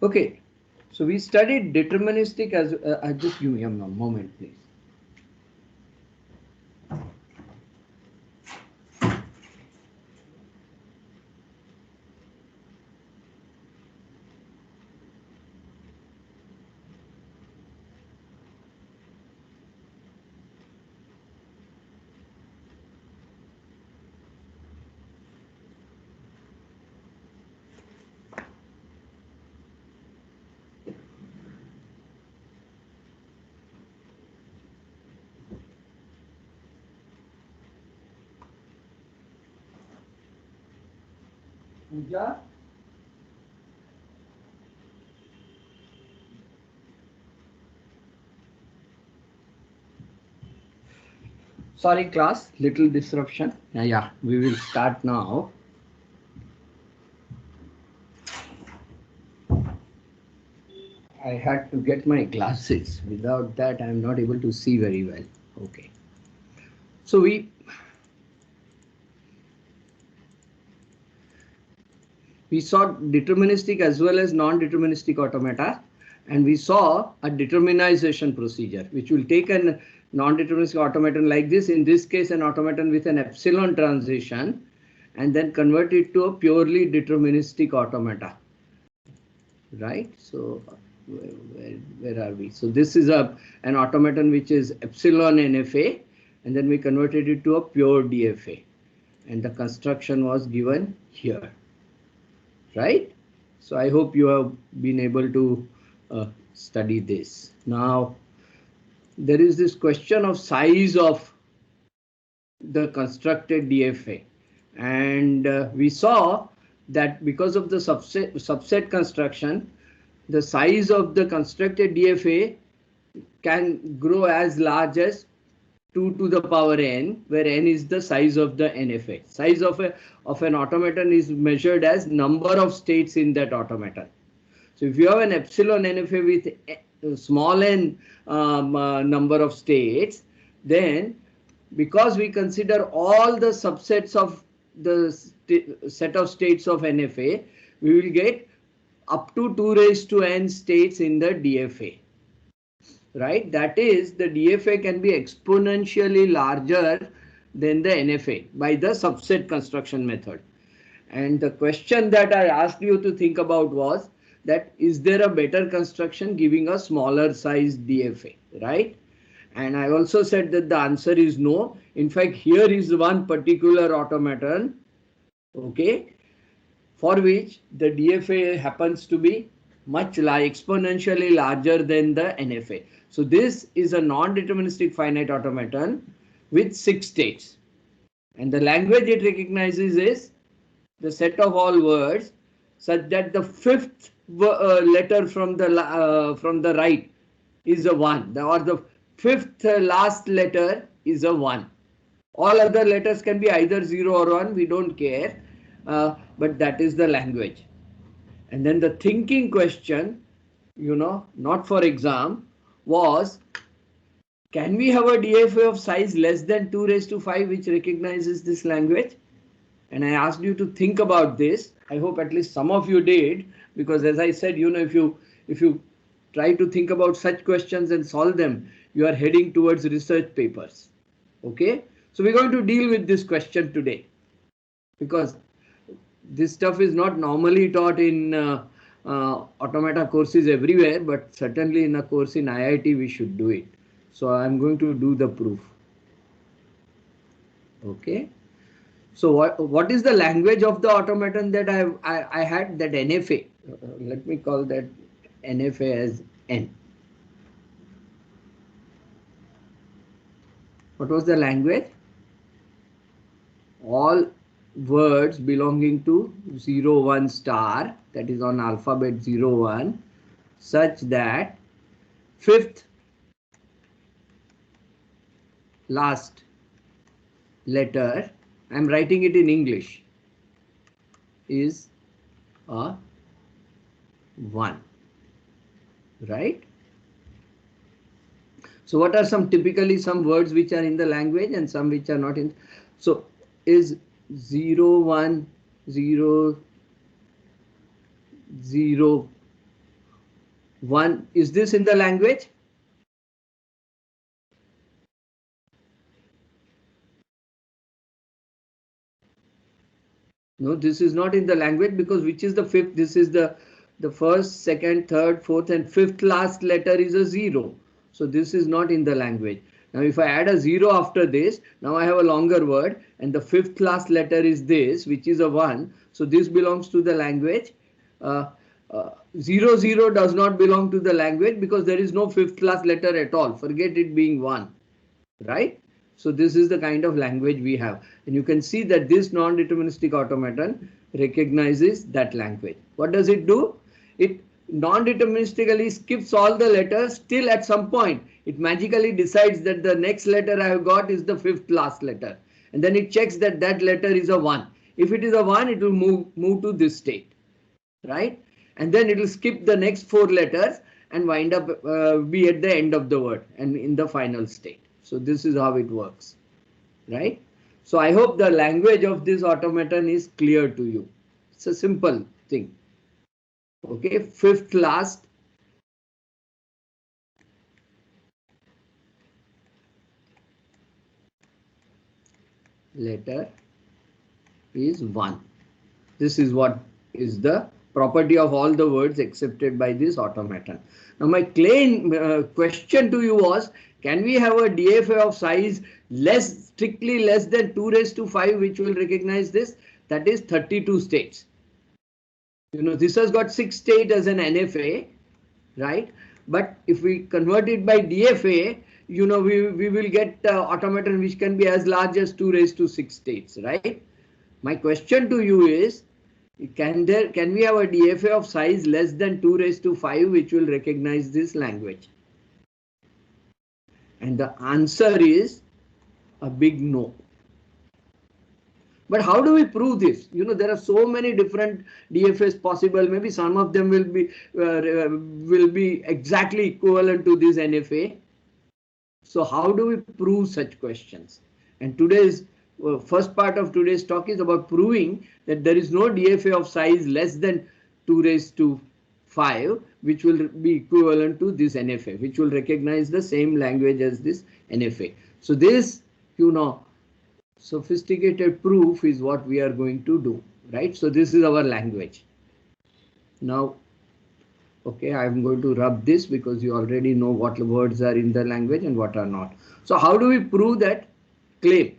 Okay, so we studied deterministic as just give me a moment, please. Pooja? Sorry, class, little disruption. Yeah, we will start now. I had to get my glasses. Without that, I am not able to see very well. Okay. So we saw deterministic as well as non-deterministic automata, and we saw a determinization procedure, which will take a non-deterministic automaton like this, in this case an automaton with an epsilon transition, and then convert it to a purely deterministic automata. Right? So where are we? So this is an automaton which is epsilon NFA, and then we converted it to a pure DFA, and the construction was given here. Right? So I hope you have been able to study this. Now, there is this question of size of the constructed DFA, and we saw that because of the subset construction, the size of the constructed DFA can grow as large as 2 to the power n, where n is the size of the NFA. Size of an automaton is measured as number of states in that automaton. So if you have an epsilon NFA with small n number of states, then because we consider all the subsets of the set of states of NFA, we will get up to 2 raised to n states in the DFA. Right? That is, the DFA can be exponentially larger than the NFA by the subset construction method. And the question that I asked you to think about was that is there a better construction giving a smaller size DFA, right? And I also said that the answer is no. In fact, here is one particular automaton, okay, for which the DFA happens to be exponentially larger than the NFA. So this is a non-deterministic finite automaton with 6 states. And the language it recognizes is the set of all words such that the fifth letter from the right is a 1, or the fifth last letter is a 1. All other letters can be either 0 or 1, we don't care, but that is the language. And then the thinking question, not for exam, was can we have a DFA of size less than 2 raised to 5 which recognizes this language? And I asked you to think about this. I hope at least some of you did, because as I said, if you try to think about such questions and solve them, you are heading towards research papers. Okay, so we're going to deal with this question today, because this stuff is not normally taught in automata courses everywhere, but certainly in a course in IIT we should do it. So I'm going to do the proof. Okay. So what is the language of the automaton that I had, that NFA? Let me call that NFA as N. What was the language? All words belonging to 0, 1 star, that is on alphabet 0, 1, such that fifth last letter, I am writing it in English, is a 1, right? So what are typically some words which are in the language and some which are not in? So is 0, 1, 0, 0 1, is this in the language? No, this is not in the language, because which is the fifth? This is the first, second, third, fourth, and fifth last letter is a 0. So this is not in the language. Now if I add a 0 after this, now I have a longer word, and the fifth last letter is this, which is a 1. So this belongs to the language. 0 does not belong to the language, because there is no fifth last letter at all. Forget it being 1, right? So this is the kind of language we have. And you can see that this non-deterministic automaton recognizes that language. What does it do? It non-deterministically skips all the letters till at some point it magically decides that the next letter I have got is the fifth last letter. And then it checks that that letter is a 1. If it is a 1, it will move to this state, right? And then it will skip the next 4 letters and wind up be at the end of the word and in the final state. So this is how it works, right? So I hope the language of this automaton is clear to you. It's a simple thing. Okay, fifth last letter is 1. This is what is the property of all the words accepted by this automaton. Now my question to you was, can we have a DFA of size strictly less than 2 raised to 5 which will recognize this? That is 32 states. You know, this has got 6 states as an NFA, right? But if we convert it by DFA, you know, we will get automaton which can be as large as 2 raised to 6 states, right? My question to you is, can we have a DFA of size less than 2 raised to 5 which will recognize this language? And the answer is a big no. But how do we prove this? You know, there are so many different DFAs possible. Maybe some of them will be exactly equivalent to this NFA. So how do we prove such questions? And today's first part of today's talk is about proving that there is no DFA of size less than 2 raised to 5 which will be equivalent to this NFA, which will recognize the same language as this NFA. So this, you know, sophisticated proof is what we are going to do, right? So this is our language. Now, okay, I'm going to rub this because you already know what words are in the language and what are not. So how do we prove that claim?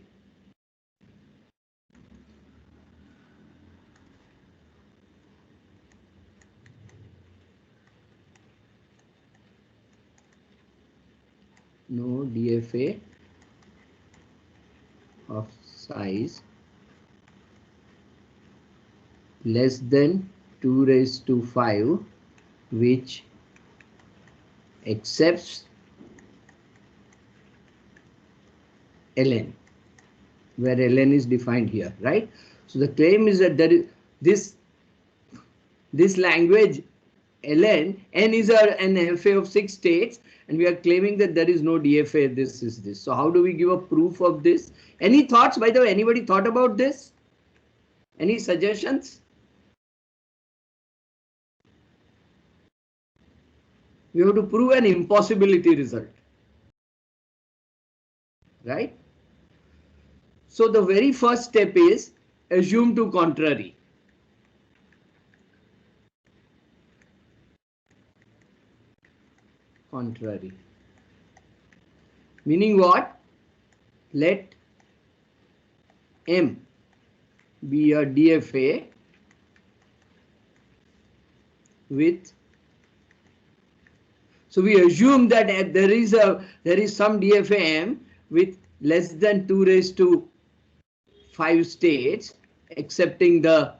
No DFA of size less than 2 raised to 5 which accepts ln, where ln is defined here, right? So the claim is that there is this language ln, n is an NFA of 6 states, and we are claiming that there is no DFA. This is this. So how do we give a proof of this? Any thoughts? By the way, anybody thought about this? Any suggestions? We have to prove an impossibility result, right? So the very first step is assume to contrary. Contrary. Meaning what? Let M be a DFA with, so we assume that there is some DFA M with less than 2 raised to 5 states accepting ln,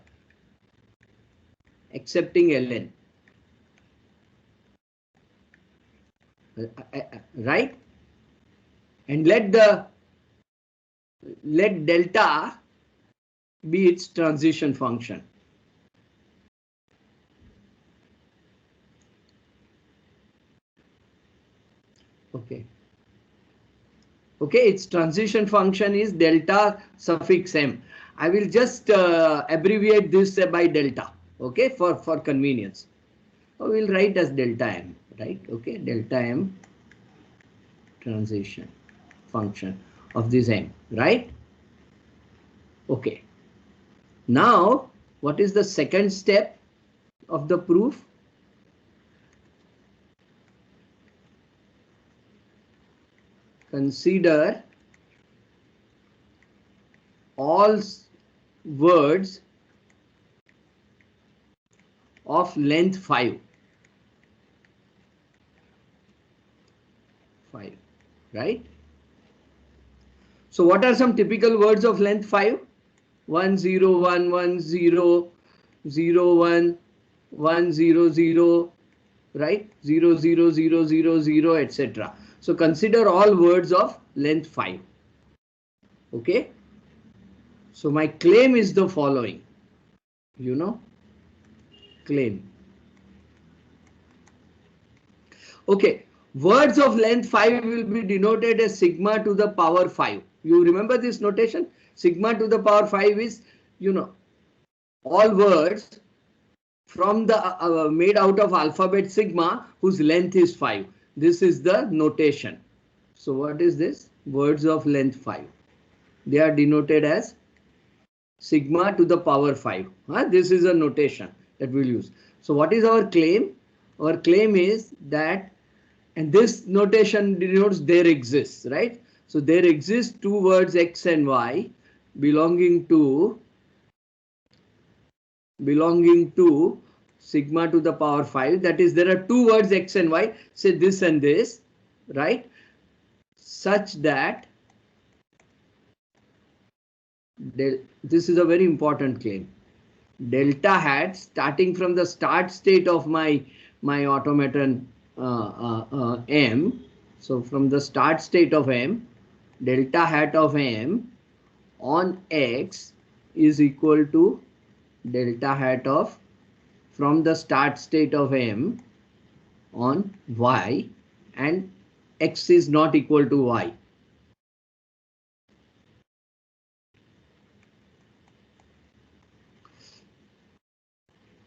right? And let delta be its transition function. Okay, its transition function is delta suffix m. I will just abbreviate this by delta, okay, for convenience. we'll write as delta m, right? Okay, delta m transition function of this m, right? Okay. Now, what is the second step of the proof? Consider all words of length 5. 5, right? So what are some typical words of length 5? 1 0 1 1 0 0 1 1 0 0, right? 0 0 0 0 0, etc. So consider all words of length 5. Okay. So my claim is the following. Claim. Okay. Words of length 5 will be denoted as sigma to the power 5. You remember this notation? Sigma to the power 5 is, all words from the made out of alphabet sigma whose length is 5. This is the notation. So what is this? Words of length 5. They are denoted as sigma to the power 5. This is a notation that we'll use. So what is our claim? Our claim is that, and this notation denotes there exists, right? So there exist two words x and y belonging to sigma to the power 5. That is, there are two words x and y, say this and this, right? Such that this is a very important claim. Delta hat, starting from the start state of my automaton m. So from the start state of m, delta hat of m on x is equal to delta hat of from the start state of m on y, and x is not equal to y.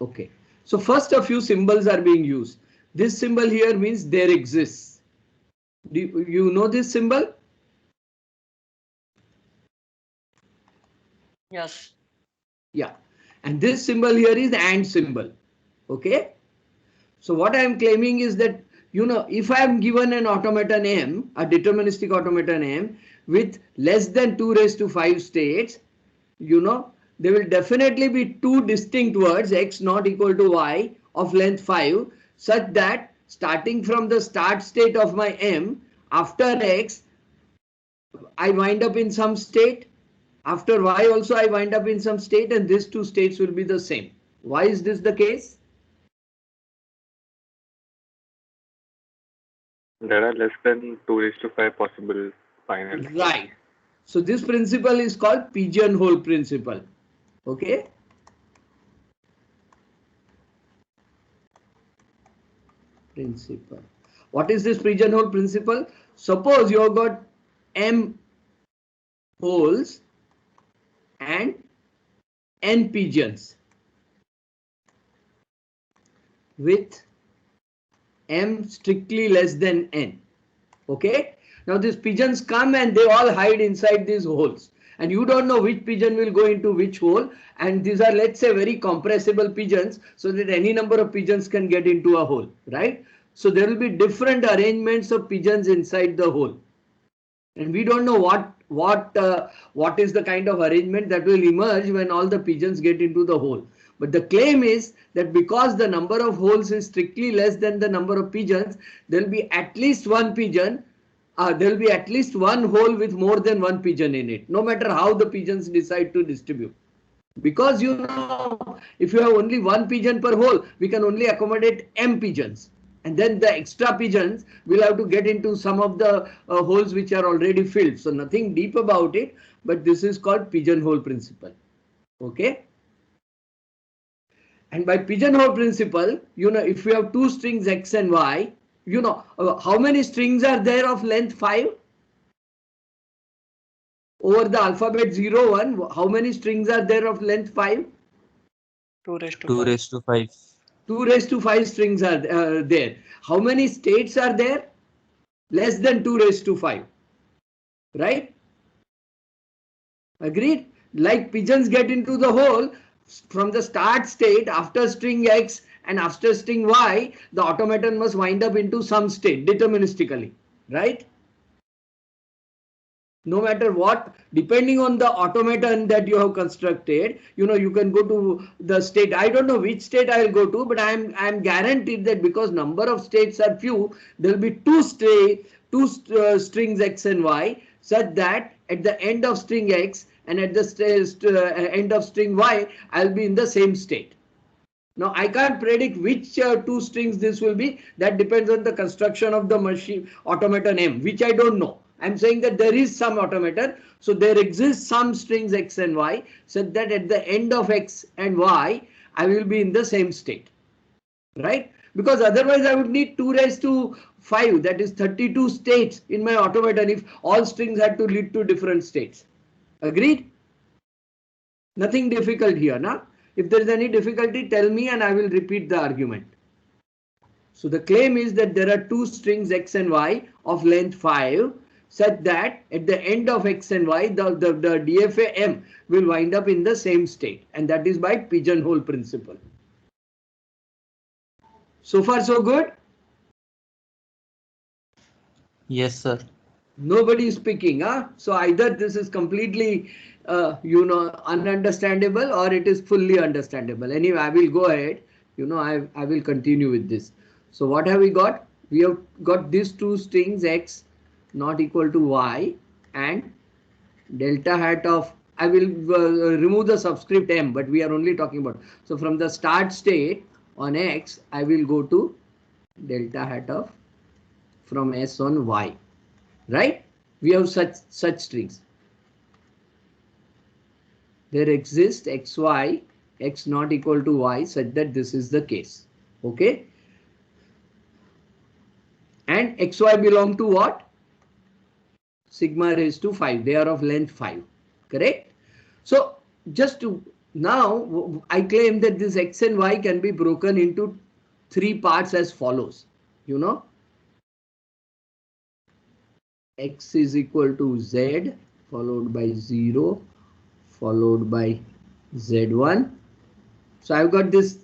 Okay, so first a few symbols are being used. This symbol here means there exists. Do you know this symbol? Yes. Yeah, and this symbol here is the AND symbol. Okay, so what I am claiming is that, if I am given an automaton M, a deterministic automaton M with less than 2 raised to 5 states, there will definitely be two distinct words x not equal to y of length 5, such that starting from the start state of my M, after x I wind up in some state, after y also I wind up in some state, and these two states will be the same. Why is this the case? There are less than 2 raised to 5 possible final states. Right. So this principle is called pigeonhole principle. Okay. Principle. What is this pigeonhole principle? Suppose you have got m holes and n pigeons with m strictly less than n. Okay. Now these pigeons come and they all hide inside these holes, and you don't know which pigeon will go into which hole, and these are, let's say, very compressible pigeons, so that any number of pigeons can get into a hole, right? So there will be different arrangements of pigeons inside the hole, and we don't know what is the kind of arrangement that will emerge when all the pigeons get into the hole. But the claim is that because the number of holes is strictly less than the number of pigeons, there will be at least one pigeon. There will be at least one hole with more than one pigeon in it, no matter how the pigeons decide to distribute. Because if you have only one pigeon per hole, we can only accommodate m pigeons. And then the extra pigeons will have to get into some of the holes which are already filled. So nothing deep about it, but this is called pigeonhole principle. Okay. And by pigeonhole principle, if you have two strings x and y, how many strings are there of length 5? Over the alphabet 0, 1, how many strings are there of length 5? 2 raised to 2 5. raised to 5. 2 raised to 5 strings are there. How many states are there? Less than 2 raised to 5. Right? Agreed? Like pigeons get into the hole from the start state after string X and after string Y, the automaton must wind up into some state deterministically. Right? No matter what, depending on the automaton that you have constructed, you can go to the state. I don't know which state I will go to, but I'm guaranteed that because number of states are few, there will be two strings X and Y, such that at the end of string X and at the end of string Y, I'll be in the same state. Now I can't predict which two strings this will be. That depends on the construction of the machine automaton M, which I don't know. I'm saying that there is some automaton, so there exists some strings X and Y, so that at the end of X and Y, I will be in the same state, right? Because otherwise I would need 2 raised to 5, that is 32 states in my automaton if all strings had to lead to different states. Agreed? Nothing difficult here, na? If there is any difficulty, tell me and I will repeat the argument. So the claim is that there are two strings X and Y of length 5, such that at the end of X and Y, the DFA M will wind up in the same state, and that is by pigeonhole principle. So far so good? Yes, sir. Nobody is speaking, huh? So either this is completely ununderstandable or it is fully understandable. Anyway, I will go ahead. I will continue with this. So what have we got? We have got these two strings X not equal to Y and delta hat of, I will remove the subscript M, but we are only talking about. So from the start state on X, I will go to delta hat of from S on Y, right? We have such strings. There exists XY, X not equal to Y, such that this is the case. Okay. And XY belong to what? Sigma raised to 5. They are of length 5. Correct? So just to now, I claim that this X and Y can be broken into 3 parts as follows. X is equal to Z followed by 0 followed by Z1. So I've got this,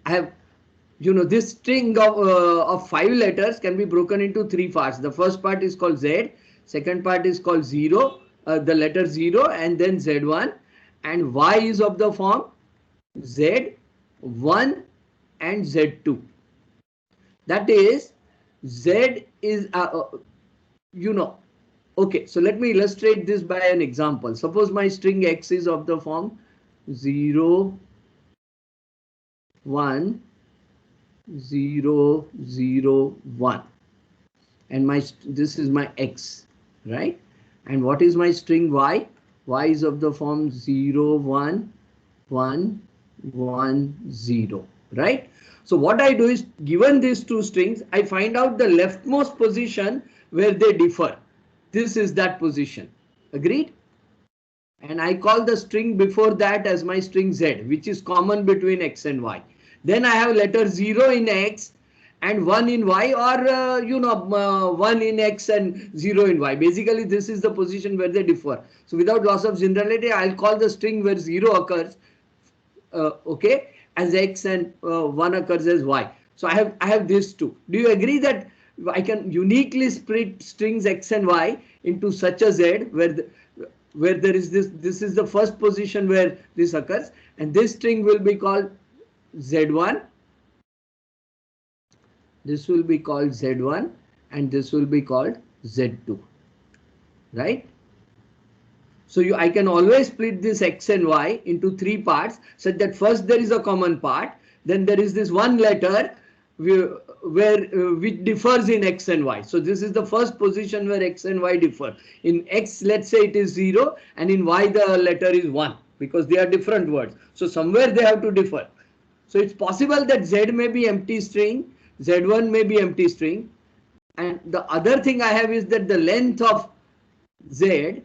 I have, this string of 5 letters can be broken into 3 parts. The first part is called Z, second part is called 0, the letter 0 and then Z1, and Y is of the form Z1 and Z2. That is, Z is, okay, so let me illustrate this by an example. Suppose my string X is of the form 0, 1, 0, 0, 1. And this is my X, right? And what is my string Y? Y is of the form 0, 1, 1, 1, 0, right? So what I do is, given these two strings, I find out the leftmost position where they differ. This is that position. Agreed? And I call the string before that as my string Z, which is common between X and Y. Then I have letter 0 in X and 1 in Y, or 1 in X and 0 in Y. Basically, this is the position where they differ. So without loss of generality, I'll call the string where 0 occurs, okay, as X and 1 occurs as Y. So I have these two. Do you agree that I can uniquely split strings X and Y into such a Z where there is this is the first position where this occurs, and this string will be called Z1, this will be called Z1, and this will be called Z2, right? So I can always split this X and Y into 3 parts, such that first there is a common part, then there is this one letter which differs in X and Y. So this is the first position where X and Y differ. In X, let's say it is 0, and in Y the letter is 1, because they are different words. So somewhere they have to differ. So it's possible that Z may be empty string, Z1 may be empty string, and the other thing I have is that the length of Z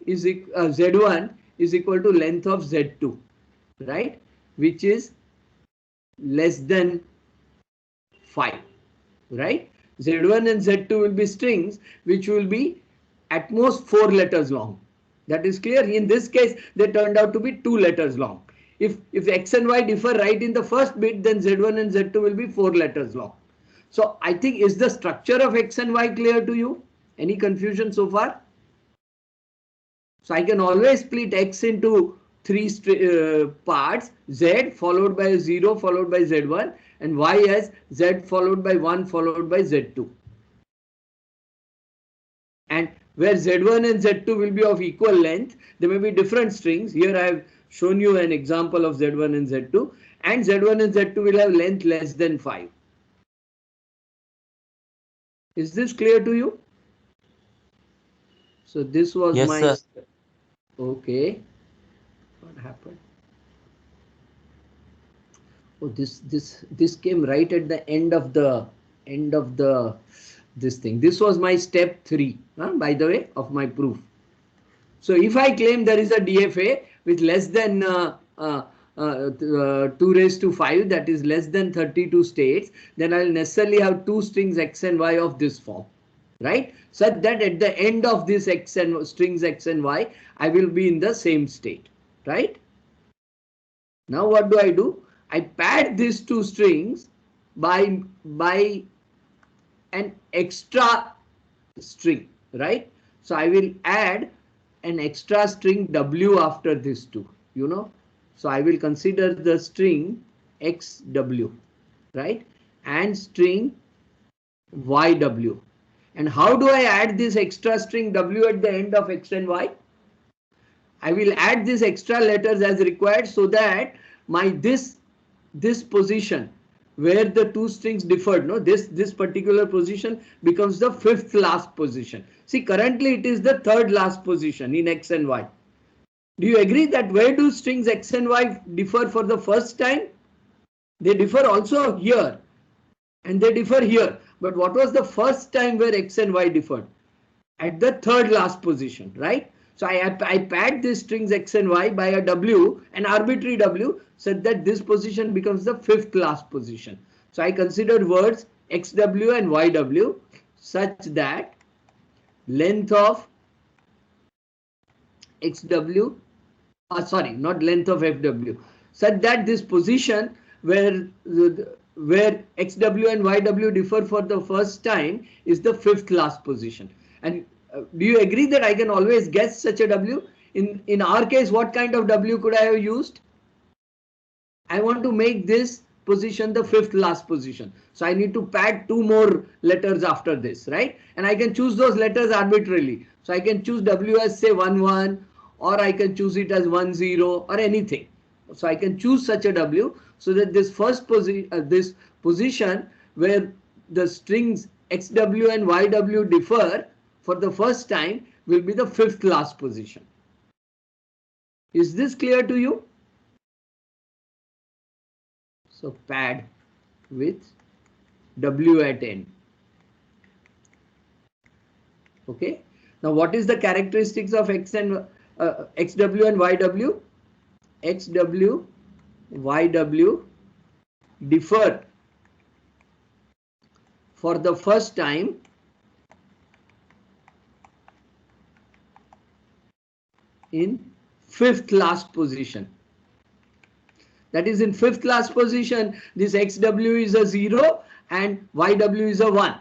is Z1 is equal to length of Z2, right? Which is less than 5, right? Z1 and Z2 will be strings which will be at most 4 letters long. That is clear. In this case, they turned out to be 2 letters long. If X and Y differ right in the first bit, then Z1 and Z2 will be 4 letters long. So I think, is the structure of X and Y clear to you? Any confusion so far? So I can always split X into 3 parts: Z followed by 0 followed by Z1, and Y as Z followed by 1 followed by Z2. And where Z1 and Z2 will be of equal length, there may be different strings. Here I have shown you an example of Z1 and Z2, and Z1 and Z2 will have length less than 5. Is this clear to you? So this was Yes, my... sir. Okay. What happened? Oh, this came right at the end of this thing. This was my step 3, by the way, of my proof. So if I claim there is a DFA with less than 2 raised to 5, that is less than 32 states, then I will necessarily have 2 strings X and Y of this form, right? Such that at the end of this strings X and Y, I will be in the same state, right? Now what do? I pad these 2 strings by an extra string, right? So I will add an extra string W after this 2, So I will consider the string XW, right? And string YW. And how do I add this extra string W at the end of X and Y? I will add these extra letters as required, so that my this position where the 2 strings differed, this particular position becomes the 5th last position. See, currently it is the 3rd last position in X and Y. Do you agree that where do strings X and Y differ for the first time? They differ also here, and they differ here. But what was the first time where X and Y differed? At the 3rd last position, right? So I pad these strings X and Y by a W, an arbitrary W, such that this position becomes the 5th last position. So I consider words XW and YW such that length of XW, sorry, not length of FW, such that this position where XW and YW differ for the first time is the 5th last position. And do you agree that I can always guess such a W? In our case, what kind of W could I have used? I want to make this position the 5th last position. So I need to pad 2 more letters after this, right? And I can choose those letters arbitrarily. So I can choose W as say 1 1, or I can choose it as 1 0, or anything. So I can choose such a W, so that this this position where the strings XW and YW differ for the first time will be the 5th last position. Is this clear to you? So pad with W at end. Okay. Now what is the characteristics of XW and YW? XW, YW differ for the first time in 5th last position. That is, in 5th last position, this XW is a 0 and YW is a 1.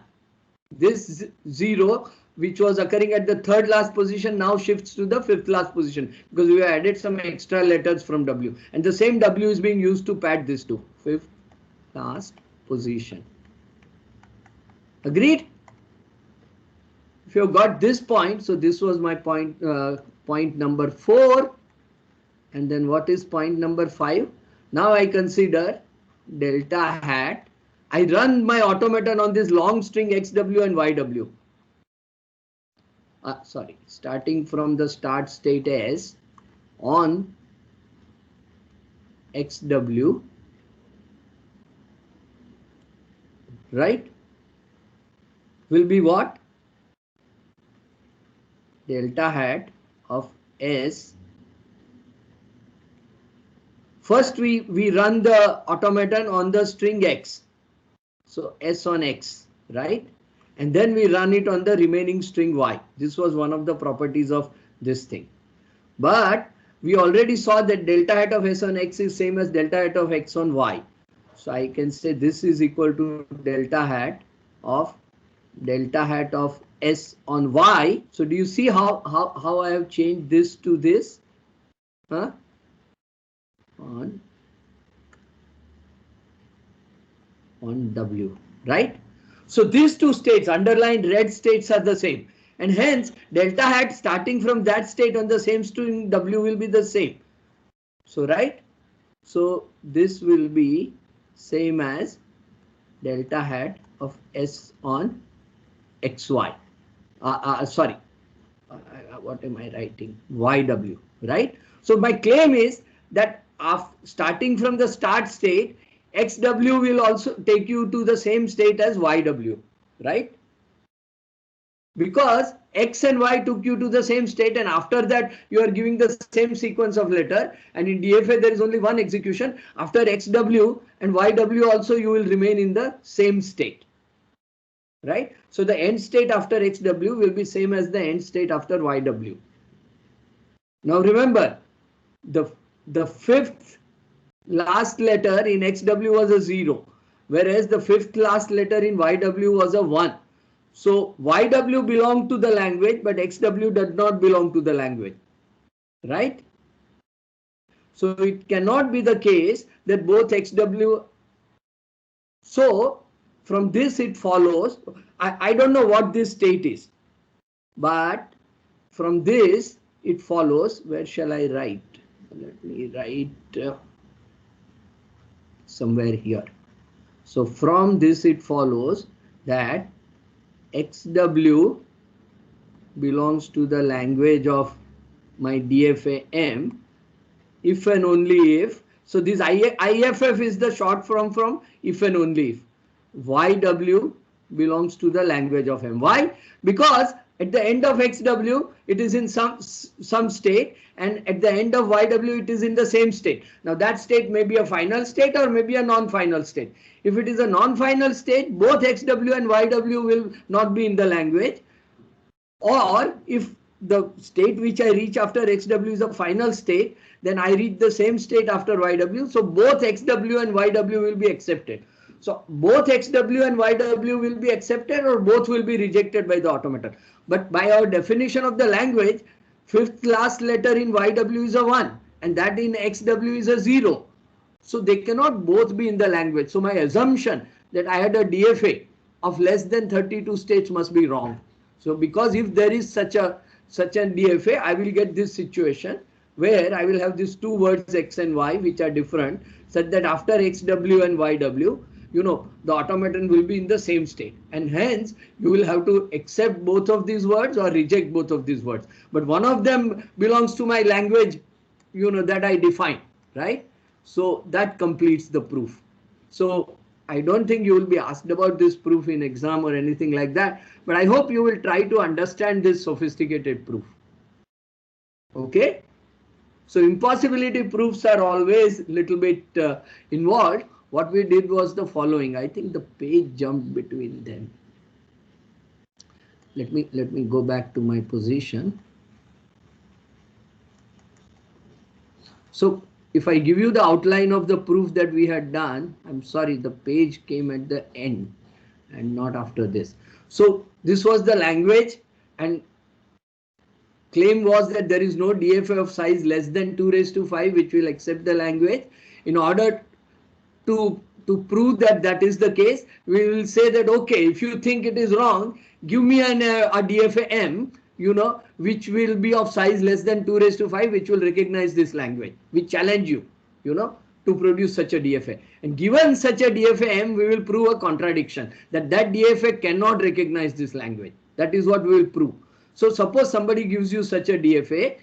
This 0, which was occurring at the 3rd last position, now shifts to the 5th last position, because we have added some extra letters from W, and the same W is being used to pad this to 5th last position. Agreed? If you have got this point, so this was my point number 4, and then what is point number 5? Now I consider delta hat. I run my automaton on this long string XW and YW. Sorry, starting from the start state S on XW, right, will be what? Delta hat of S first we run the automaton on the string X. So S on X, right? And then we run it on the remaining string Y. This was one of the properties of this thing. But we already saw that delta hat of S on X is same as delta hat of X on Y. So I can say this is equal to delta hat of S on Y. So do you see how I have changed this to this? Huh? On W, right? So these two states, underlined red states, are the same, and hence delta hat starting from that state on the same string W will be the same. So right, so this will be same as delta hat of S on XY. Sorry, what am I writing? YW, right? So my claim is that starting from the start state, XW will also take you to the same state as YW, right? Because X and Y took you to the same state, and after that you are giving the same sequence of letter, and in DFA there is only one execution. After XW and YW also you will remain in the same state, right? So the end state after XW will be same as the end state after YW. Now remember, the fifth last letter in XW was a 0, whereas the fifth last letter in YW was a 1. So YW belonged to the language, but XW does not belong to the language, right? So it cannot be the case that both XW. So from this it follows, I don't know what this state is, but from this it follows, where shall I write? Let me write somewhere here. So from this it follows that XW belongs to the language of my DFA-M if and only if. So this IFF is the short form from if and only if. YW belongs to the language of M. Why? Because at the end of XW it is in some state, and at the end of YW it is in the same state. Now that state may be a final state or maybe a non-final state. If it is a non-final state, both XW and YW will not be in the language. Or if the state which I reach after XW is a final state, then I reach the same state after YW. So both XW and YW will be accepted. So both XW and YW will be accepted, or both will be rejected by the automaton. But by our definition of the language, fifth last letter in YW is a 1 and that in XW is a 0. So they cannot both be in the language. So my assumption that I had a DFA of less than 32 states must be wrong. So because if there is such an DFA, I will get this situation where I will have these two words X and Y which are different, such that after XW and YW, the automaton will be in the same state, and hence you will have to accept both of these words or reject both of these words. But one of them belongs to my language, that I define, right? So that completes the proof. So I don't think you will be asked about this proof in exam or anything like that, but I hope you will try to understand this sophisticated proof. Okay? So impossibility proofs are always a little bit involved. What we did was the following. I think the page jumped between them. Let me go back to my position. So if I give you the outline of the proof that we had done, I'm sorry, the page came at the end and not after this. So this was the language, and claim was that there is no DFA of size less than 2 raised to 5 which will accept the language. In order to prove that that is the case, we will say that, okay, if you think it is wrong, give me a DFA M, which will be of size less than 2 raised to 5, which will recognize this language. We challenge you, to produce such a DFA. And given such a DFA M, we will prove a contradiction, that DFA cannot recognize this language. That is what we will prove. So suppose somebody gives you such a DFA,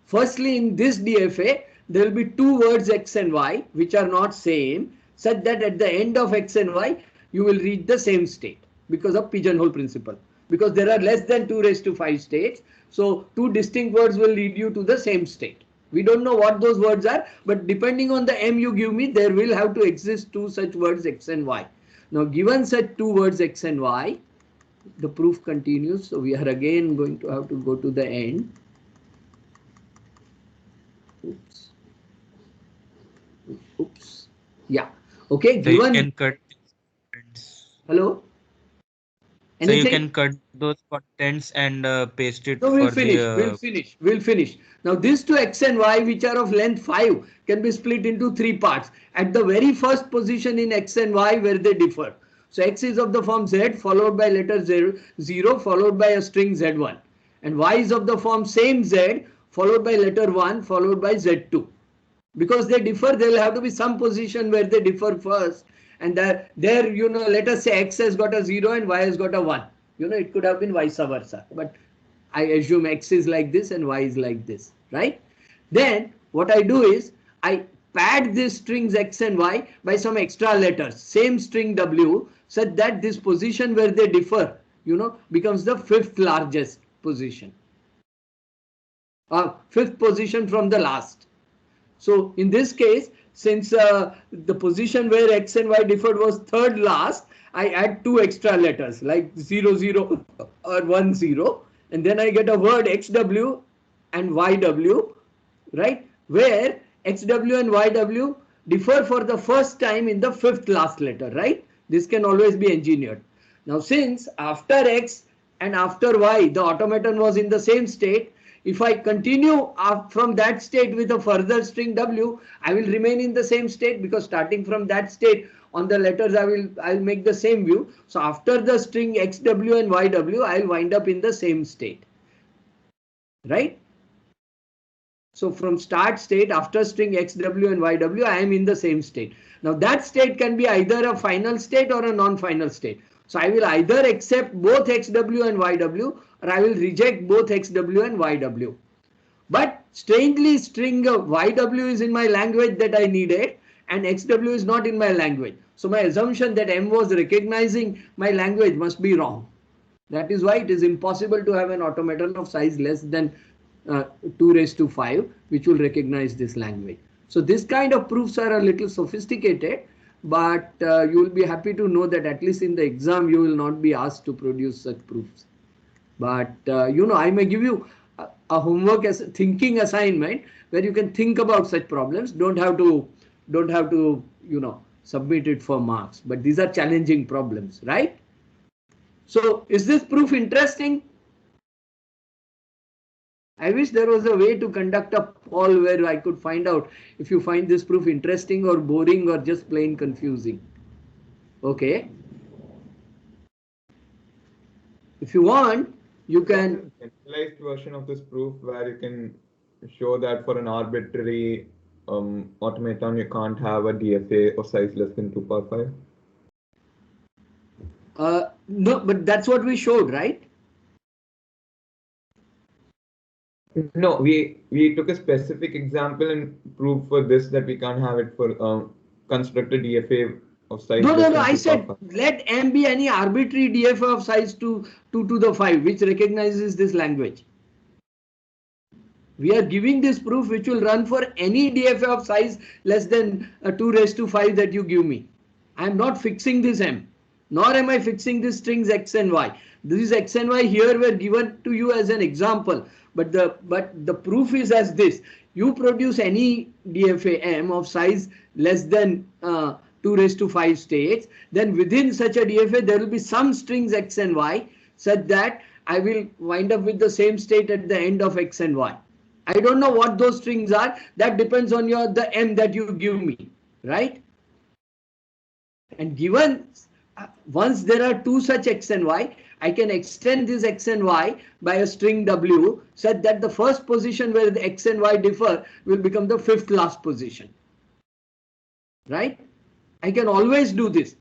firstly in this DFA, there will be two words X and Y which are not same, such that at the end of X and Y, you will reach the same state because of pigeonhole principle. Because there are less than 2 raised to 5 states. So two distinct words will lead you to the same state. We don't know what those words are, but depending on the M you give me, there will have to exist two such words X and Y. Now given such two words X and Y, the proof continues. So we are again going to have to go to the end. Oops. Oops. Yeah. Okay. So you Given. can cut these contents. Hello. So you Anything? can cut those contents and paste it No, we'll for the. finish. We'll finish. Now, these two X and Y, which are of length 5, can be split into 3 parts. At the very first position in X and Y, where they differ. So, X is of the form Z, followed by letter 0, followed by a string Z1. And Y is of the form same Z, followed by letter 1, followed by Z2. Because they differ, there will have to be some position where they differ first. And there, you know, let us say X has got a 0 and Y has got a 1. You know, it could have been vice versa. But I assume X is like this and Y is like this, right? Then what I do is I pad these strings X and Y by some extra letters, same string W, such that this position where they differ, you know, becomes the 5th largest position. Fifth position from the last. So in this case, since the position where X and Y differed was 3rd last, I add 2 extra letters like 0, 0 or 1, 0. And then I get a word XW and YW, right? Where XW and YW differ for the first time in the 5th last letter, right? This can always be engineered. Now, since after X and after Y, the automaton was in the same state, if I continue from that state with a further string W, I will remain in the same state, because starting from that state on the letters I'll make the same view. So after the string XW and YW, I'll wind up in the same state, right? So from start state after string XW and YW, I am in the same state. Now that state can be either a final state or a non-final state. So I will either accept both XW and YW, or I will reject both XW and YW. But strangely, string YW is in my language that I needed, and XW is not in my language. So my assumption that M was recognizing my language must be wrong. That is why it is impossible to have an automaton of size less than 2 raised to 5, which will recognize this language. So this kind of proofs are a little sophisticated, but you will be happy to know that at least in the exam you will not be asked to produce such proofs. But you know, I may give you a homework as a thinking assignment where you can think about such problems. Don't have to you know, submit it for marks. But these are challenging problems, right? So is this proof interesting? I wish there was a way to conduct a poll where I could find out if you find this proof interesting or boring or just plain confusing. Okay. If you want, you can. Centralized version of this proof where you can show that for an arbitrary automaton you can't have a DFA of size less than 2 power 5. No, but that's what we showed, right? No, we took a specific example and proved for this that we can't have it for construct a DFA of size. No. I said let M be any arbitrary DFA of size 2 to the 5, which recognizes this language. We are giving this proof which will run for any DFA of size less than 2 raised to 5 that you give me. I am not fixing this M, nor am I fixing these strings X and Y. These X and Y here were given to you as an example, but the proof is as this. You produce any DFA M of size less than 2 raised to 5 states, then within such a DFA there will be some strings X and Y such that I will wind up with the same state at the end of X and Y. I don't know what those strings are. That depends on the M that you give me, right? And given once there are 2 such X and Y, I can extend this X and Y by a string W such that the first position where the X and Y differ will become the 5th last position, right? I can always do this,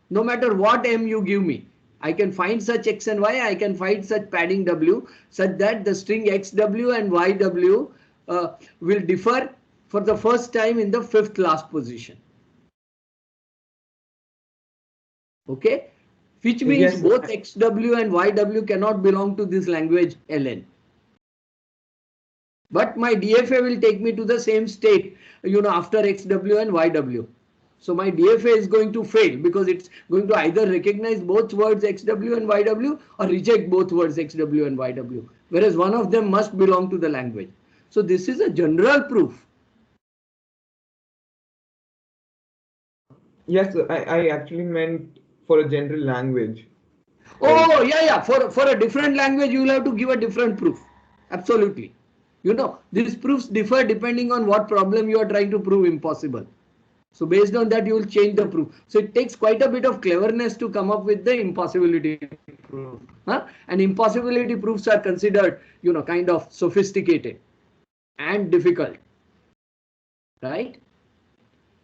no matter what M you give me. I can find such X and Y, I can find such padding W such that the string XW and YW will differ for the first time in the 5th last position. Okay, which means yes, both XW and YW cannot belong to this language LN. But my DFA will take me to the same state, after XW and YW. So my DFA is going to fail because it's going to either recognize both words XW and YW or reject both words XW and YW, whereas one of them must belong to the language. So this is a general proof. Yes, I actually meant for a general language. Oh, yeah. For a different language, you will have to give a different proof. Absolutely. These proofs differ depending on what problem you are trying to prove impossible. So based on that, you will change the proof. So it takes quite a bit of cleverness to come up with the impossibility proof. And impossibility proofs are considered, kind of sophisticated and difficult. Right?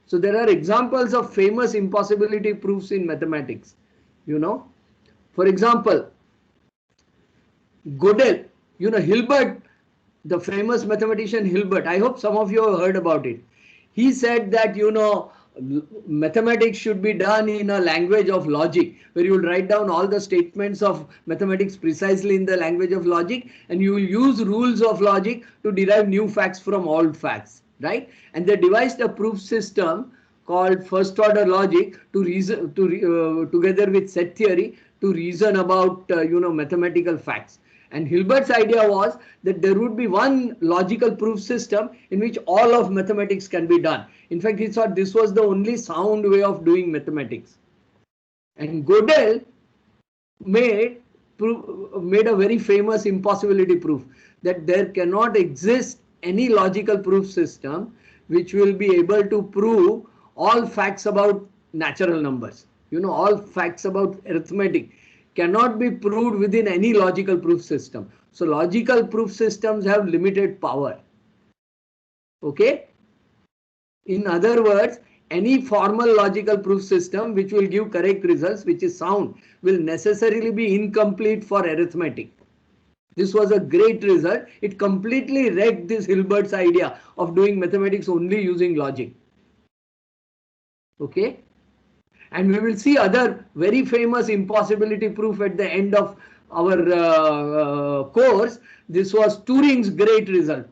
So there are examples of famous impossibility proofs in mathematics. For example, Gödel, Hilbert, the famous mathematician Hilbert. I hope some of you have heard about it. He said that, mathematics should be done in a language of logic, where you will write down all the statements of mathematics precisely in the language of logic, and you will use rules of logic to derive new facts from old facts, right? And they devised a proof system called first order logic to reason together with set theory to reason about mathematical facts. And Hilbert's idea was that there would be one logical proof system in which all of mathematics can be done. In fact, he thought this was the only sound way of doing mathematics. And Gödel made a very famous impossibility proof that there cannot exist any logical proof system which will be able to prove all facts about natural numbers. All facts about arithmetic cannot be proved within any logical proof system. So logical proof systems have limited power. Okay? In other words, any formal logical proof system which will give correct results, which is sound, will necessarily be incomplete for arithmetic. This was a great result. It completely wrecked this Hilbert's idea of doing mathematics only using logic. Okay? And we will see other very famous impossibility proof at the end of our course. This was Turing's great result.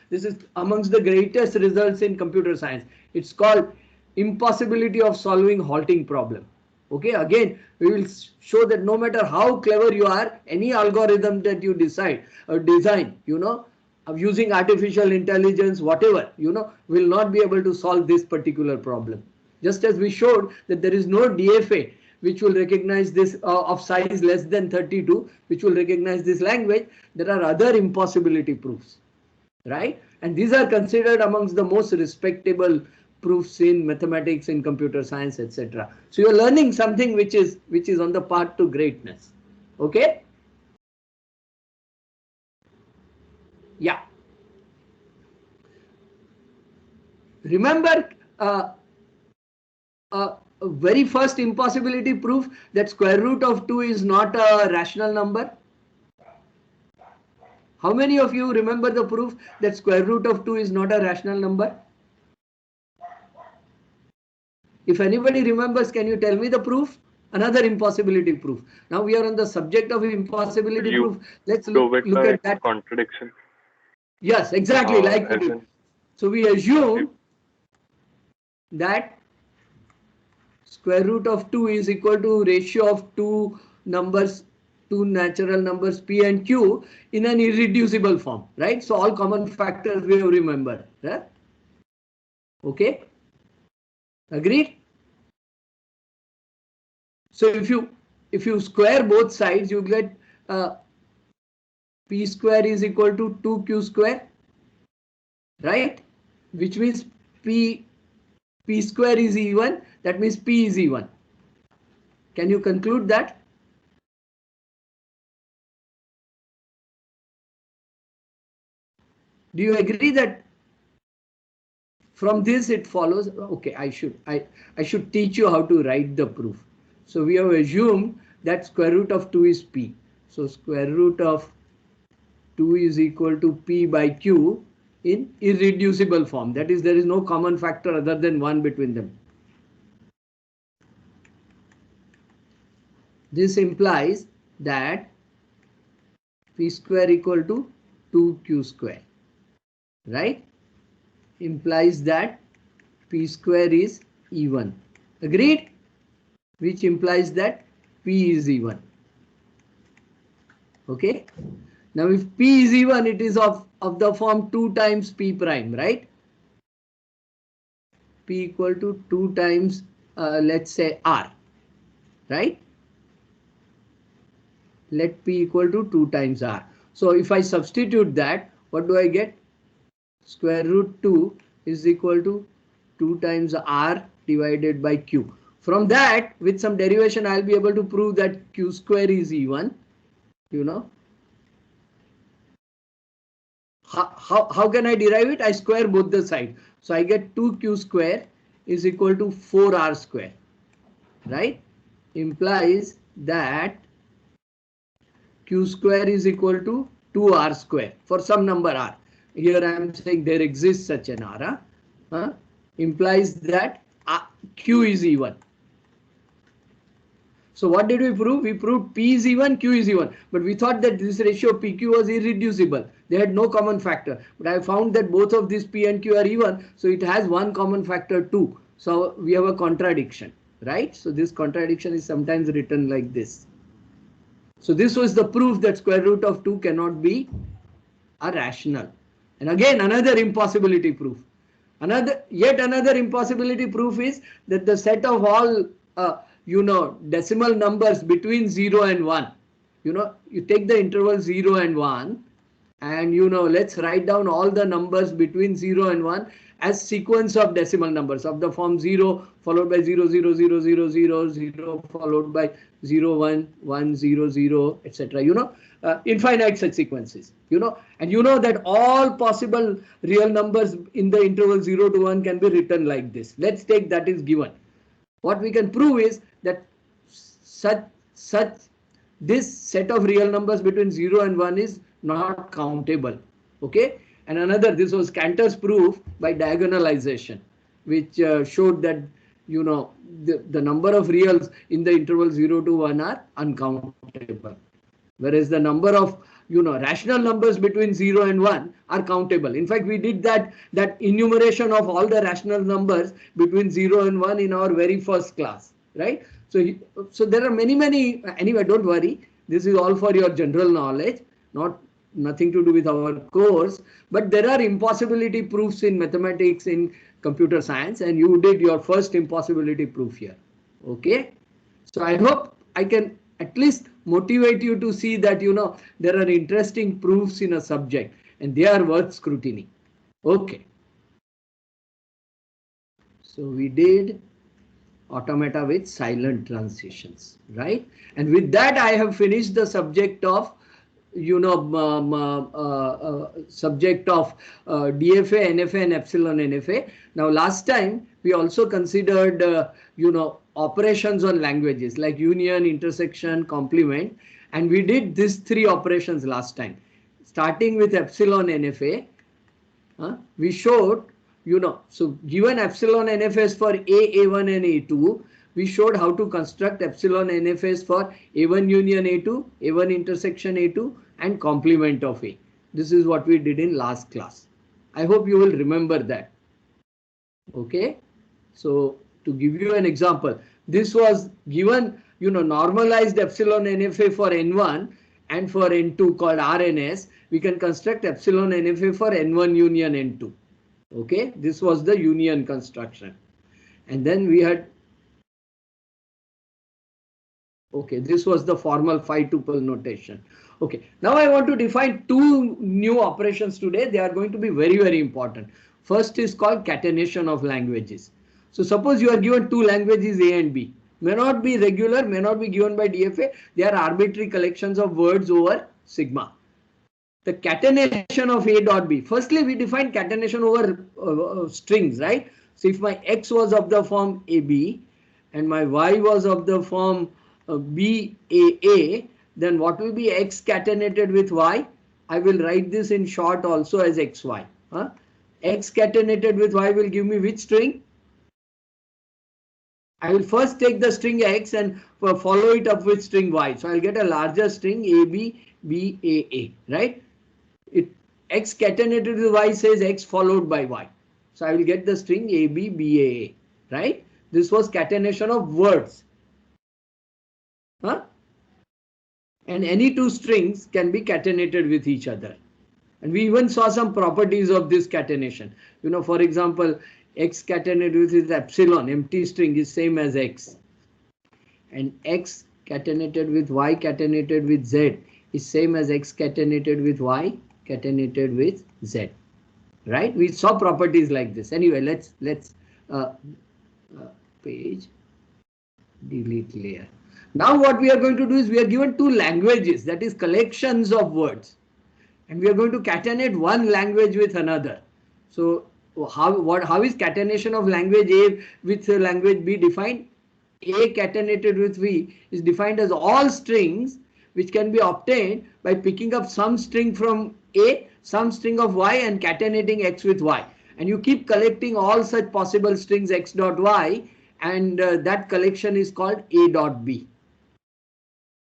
This is amongst the greatest results in computer science. It's called impossibility of solving halting problem. Okay, again, we will show that no matter how clever you are, any algorithm that you decide or design, of using artificial intelligence, whatever, will not be able to solve this particular problem. Just as we showed that there is no DFA which will recognize this of size less than 32, which will recognize this language, there are other impossibility proofs, right? And these are considered amongst the most respectable proofs in mathematics, in computer science, etc. So you're learning something which is on the path to greatness. Okay? Yeah. Remember very first impossibility proof that square root of 2 is not a rational number? How many of you remember the proof that square root of 2 is not a rational number? If anybody remembers, can you tell me the proof? Another impossibility proof. Now we are on the subject of impossibility proof. Let's look at that. Contradiction. Yes, exactly like we did. So we assume that square root of 2 is equal to ratio of two natural numbers p and q in an irreducible form, right? So all common factors we have remembered. Right? Okay, agreed? So if you square both sides, you get p square is equal to 2q square, right? Which means p square is even. That means p is even. Can you conclude that? Do you agree that from this it follows? Okay, I should teach you how to write the proof. So we have assumed that square root of 2 is p. So square root of 2 is equal to p by q in irreducible form. That is, there is no common factor other than 1 between them. This implies that p square equal to 2q square. right? Implies that P square is even. Agreed? Which implies that P is even. Okay. Now if P is even, it is of the form 2 times P prime, right? P equal to 2 times, let's say R, right? Let P equal to 2 times R. So if I substitute that, what do I get? Square root 2 is equal to 2 times R divided by Q. From that, with some derivation, I'll be able to prove that Q square is even, you know. How can I derive it? I square both the sides. So I get 2Q square is equal to 4R square, right? Implies that Q square is equal to 2R square for some number R. Here I am saying there exists such an R. Implies that Q is even. So what did we prove? We proved P is even, Q is even. But we thought that this ratio PQ was irreducible. They had no common factor. But I found that both of these P and Q are even. So it has one common factor too. So we have a contradiction, right? So this contradiction is sometimes written like this. So this was the proof that square root of 2 cannot be a rational. And again, another impossibility proof. Yet another impossibility proof is that the set of all decimal numbers between 0 and 1. You take the interval 0 and 1 and let's write down all the numbers between 0 and 1 as sequence of decimal numbers of the form 0 followed by 0, 0, 0, 0, 0, 0 followed by 0, 1, 1, 0, 0, etc. Infinite such sequences, and that all possible real numbers in the interval 0 to 1 can be written like this. Let's take that is given. What we can prove is that this set of real numbers between 0 and 1 is not countable. Okay. And another, this was Cantor's proof by diagonalization, which showed that the number of reals in the interval 0 to 1 are uncountable, whereas the number of rational numbers between 0 and 1 are countable. In fact, we did that enumeration of all the rational numbers between 0 and 1 in our very first class, right? So there are many. Anyway, don't worry. This is all for your general knowledge, nothing to do with our course. But there are impossibility proofs in mathematics, in computer science, and you did your first impossibility proof here. Okay. So I hope I can at least motivate you to see that there are interesting proofs in a subject and they are worth scrutiny. Okay. So we did automata with silent transitions, right? And with that I have finished the subject of DFA, NFA and epsilon NFA. Now last time we also considered operations on languages like union, intersection, complement, and we did these 3 operations last time. Starting with epsilon NFA, we showed so given epsilon NFAs for A1 and A2, we showed how to construct epsilon NFAs for A1 union A2, A1 intersection A2 and complement of A. This is what we did in last class. I hope you will remember that. Okay. So to give you an example, this was given normalized epsilon NFA for N1 and for N2 called RNS. We can construct epsilon NFA for N1 union N2. Okay, this was the union construction. And then we had, okay, this was the formal phi tuple notation. Okay, now I want to define 2 new operations today. They are going to be very important. First is called catenation of languages. So suppose you are given 2 languages A and B. May not be regular, may not be given by DFA. They are arbitrary collections of words over sigma. The catenation of A dot B. Firstly, we define catenation over strings, right? So if my X was of the form AB and my Y was of the form BAA, then what will be X catenated with Y? I will write this in short also as XY. X catenated with Y will give me which string? I will first take the string X and follow it up with string Y. So I'll get a larger string AB, BAA, right? X catenated with Y says X followed by Y. So I will get the string AB, BAA, right? This was catenation of words. Huh? And any two strings can be catenated with each other. And we even saw some properties of this catenation. You know, for example, X catenated with epsilon, empty string, is same as X. And X catenated with Y catenated with Z is same as X catenated with Y catenated with Z. Right? We saw properties like this. Anyway, let's page delete layer. Now what we are going to do is we are given two languages, that is collections of words, and we are going to catenate one language with another. So how is catenation of language A with language B defined? A catenated with B is defined as all strings which can be obtained by picking up some string from A, some string of Y, and catenating X with Y. And you keep collecting all such possible strings X dot Y, and that collection is called A dot B.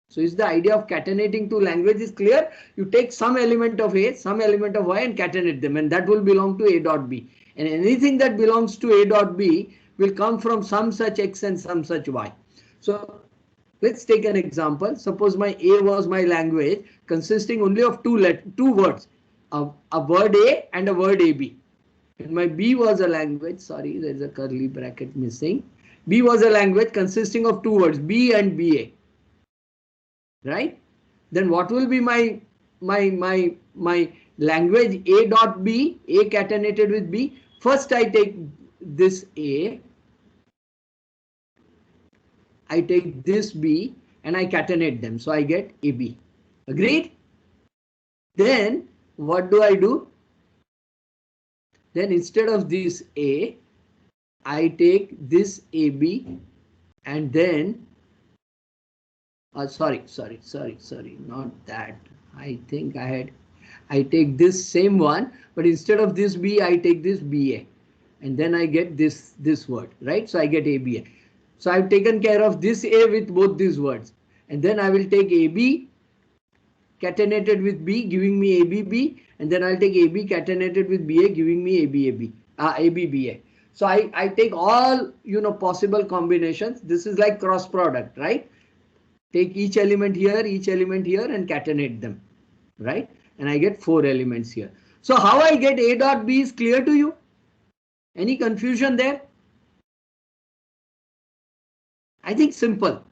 So is the idea of catenating two languages clear? You take some element of A, some element of Y, and catenate them, and that will belong to A dot B. And anything that belongs to A dot B will come from some such X and some such Y. So let's take an example. Suppose my A was my language consisting only of two words, a word A and a word AB. And my B was a language, sorry, there's a curly bracket missing. B was a language consisting of two words, B and BA. Right? Then what will be my language A dot B, A catenated with B? First I take this A, I take this B, and I catenate them. So I get AB. Agreed? Then what do? Then instead of this A, I take this AB, and then sorry, not that. I think I take this same one, but instead of this B, I take this BA, and then I get this word, right? So I get ABA. So I've taken care of this A with both these words, and then I will take AB catenated with B, giving me ABB, and then I'll take AB catenated with BA, giving me ABBA. So I take all, possible combinations. This is like cross product, right? Take each element here, and catenate them, right? And I get 4 elements here. So how I get A dot B is clear to you? Any confusion there? I think simple.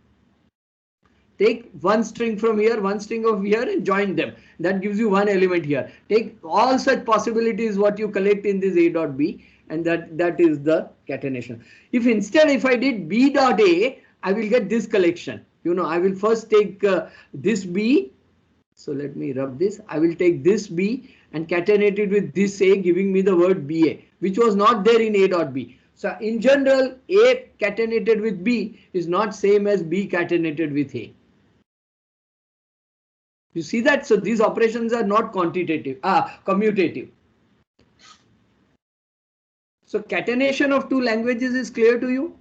Take one string from here, one string of here, and join them. That gives you one element here. Take all such possibilities what you collect in this A dot B, and that is the catenation. If instead if I did B dot A, I will get this collection. I will first take this B. So let me rub this. I will take this B and catenate it with this A, giving me the word BA, which was not there in A dot B. So in general, A catenated with B is not same as B catenated with A. You see that? So these operations are not commutative. So catenation of two languages is clear to you?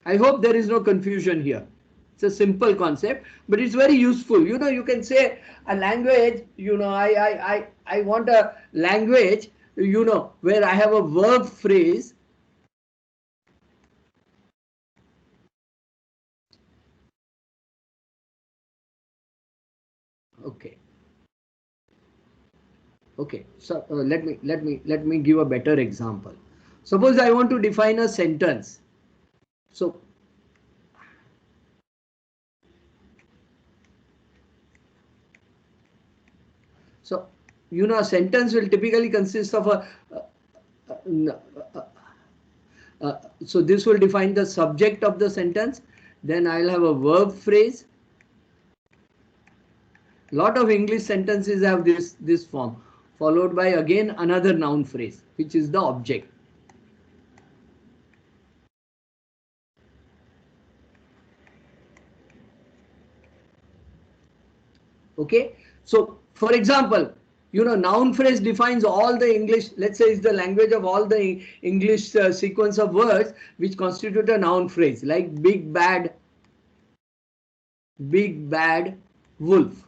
I hope there is no confusion here. It's a simple concept, but it's very useful. You can say a language, I want a language, where I have a verb phrase. Okay. So let me give a better example. Suppose I want to define a sentence. So a sentence will typically consist of so this will define the subject of the sentence. Then I'll have a verb phrase. Lot of English sentences have this form, followed by again another noun phrase, which is the object. Okay, so for example, noun phrase defines all the English, let's say it's the language of all the English sequence of words which constitute a noun phrase, like big bad wolf.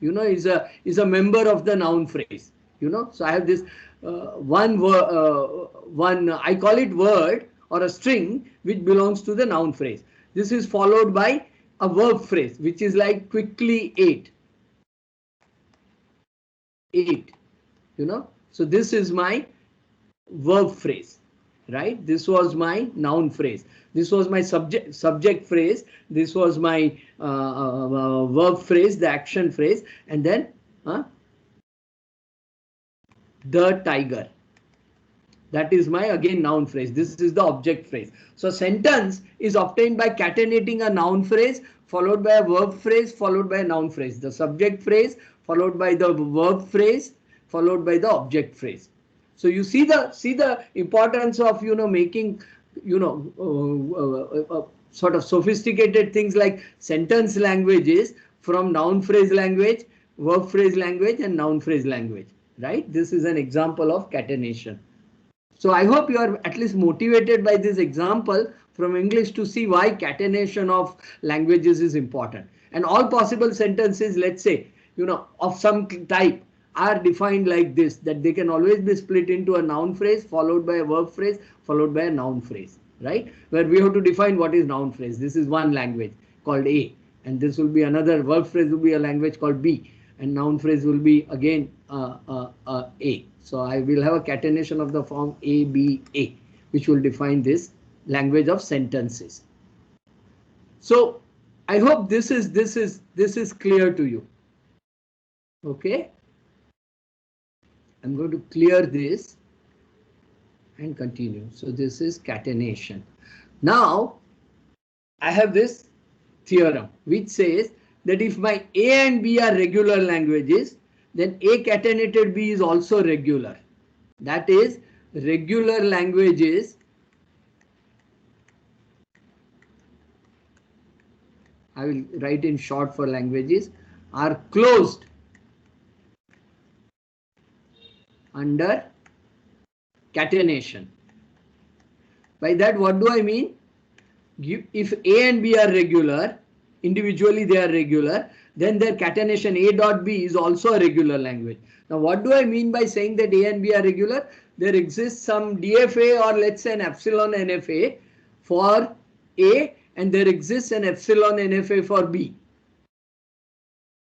you know, is a member of the noun phrase, you know. So I have this one I call it word or a string which belongs to the noun phrase. This is followed by a verb phrase which is like quickly ate, you know. So this is my verb phrase, right? This was my noun phrase. This was my subject phrase. This was my verb phrase, the action phrase, and then the tiger. That is my, again, noun phrase. This is the object phrase. So sentence is obtained by catenating a noun phrase followed by a verb phrase followed by a noun phrase. The subject phrase followed by the verb phrase followed by the object phrase. So you see the importance of, you know, making, you know, sort of sophisticated things like sentence languages from noun phrase language, verb phrase language, and noun phrase language, right? This is an example of catenation. So I hope you are at least motivated by this example from English to see why catenation of languages is important. And all possible sentences, let's say, you know, of some type are defined like this, that they can always be split into a noun phrase followed by a verb phrase followed by a noun phrase, right? Where we have to define what is noun phrase. This is one language called A, and this will be another verb phrase will be a language called B, and noun phrase will be again A. So I will have a catenation of the form A, B, A, which will define this language of sentences. So I hope this is clear to you. Okay. I'm going to clear this and continue. So this is catenation. Now I have this theorem which says that if my A and B are regular languages, then A catenated B is also regular. That is, regular languages I will write in short for languages are closed under catenation. By that, what do I mean? If A and B are regular, individually they are regular, then their catenation A dot B is also a regular language. Now, what do I mean by saying that A and B are regular? There exists some DFA, or let's say an epsilon NFA for A, and there exists an epsilon NFA for B.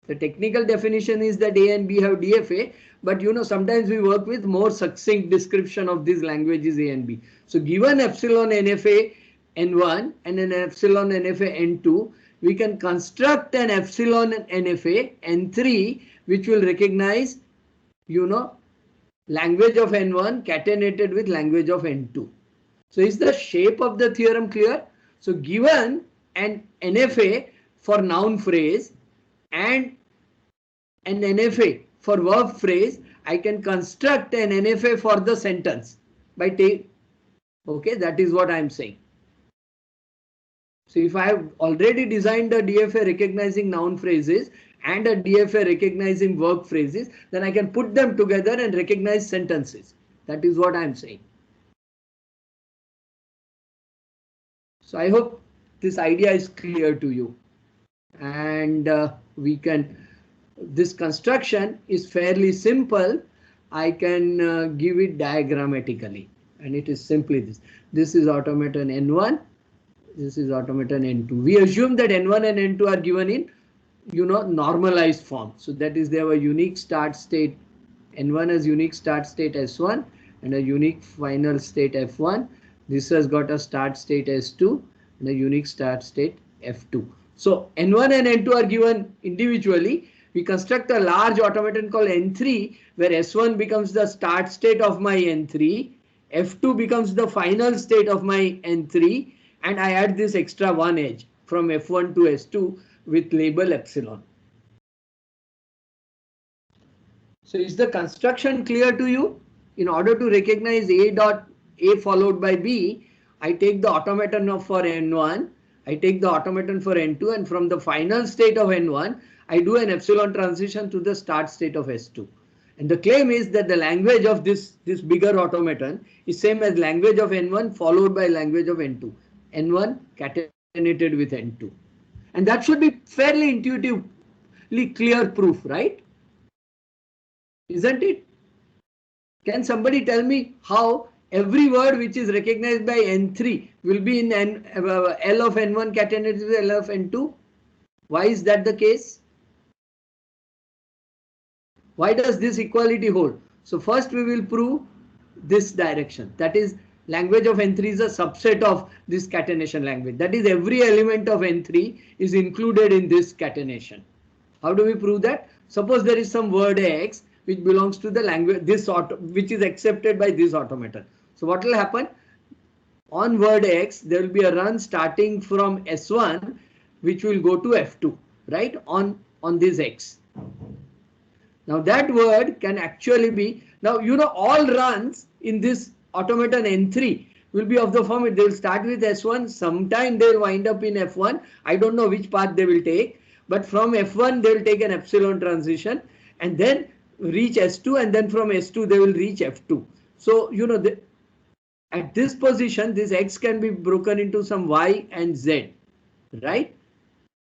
The technical definition is that A and B have DFA, but you know, sometimes we work with more succinct description of these languages A and B. So given epsilon NFA N1 and an epsilon NFA N2, we can construct an epsilon NFA N3, which will recognize, you know, language of N1 catenated with language of N2. So is the shape of the theorem clear? So given an NFA for noun phrase and an NFA for verb phrase, I can construct an NFA for the sentence by take. Okay, that is what I am saying. So if I have already designed a DFA recognizing noun phrases and a DFA recognizing verb phrases, then I can put them together and recognize sentences. That is what I am saying. So I hope this idea is clear to you, and this construction is fairly simple. I can give it diagrammatically, and it is simply this. This is automaton N1. This is automaton N2. We assume that N1 and N2 are given in, you know, normalized form. So that is, they have a unique start state. N1 has unique start state S1 and a unique final state F1. This has got a start state S2 and a unique start state F2. So N1 and N2 are given individually. We construct a large automaton called N3, where S1 becomes the start state of my N3, F2 becomes the final state of my N3, and I add this extra one edge from F1 to S2 with label epsilon. So is the construction clear to you? In order to recognize A dot A followed by B, I take the automaton for N1, I take the automaton for N2, and from the final state of N1, I do an epsilon transition to the start state of S2. And the claim is that the language of this bigger automaton is same as language of N1 followed by language of N2. N1 catenated with N2. And that should be fairly intuitively absolutely clear proof, right? Isn't it? Can somebody tell me how every word which is recognized by N3 will be in L of N1 catenated with L of N2? Why is that the case? Why does this equality hold? So first we will prove this direction. That is, language of N3 is a subset of this catenation language. That is, every element of N3 is included in this catenation. How do we prove that? Suppose there is some word X which belongs to the language, which is accepted by this automaton. So what will happen? On word X, there will be a run starting from S1, which will go to F2, right? On this X. Now that word can actually be, now you know all runs in this automaton N3 will be of the form, they will start with S1, sometime they will wind up in F1. I don't know which path they will take, but from F1 they will take an epsilon transition and then reach S2, and then from S2 they will reach F2. So you know, at this position this X can be broken into some Y and Z, right?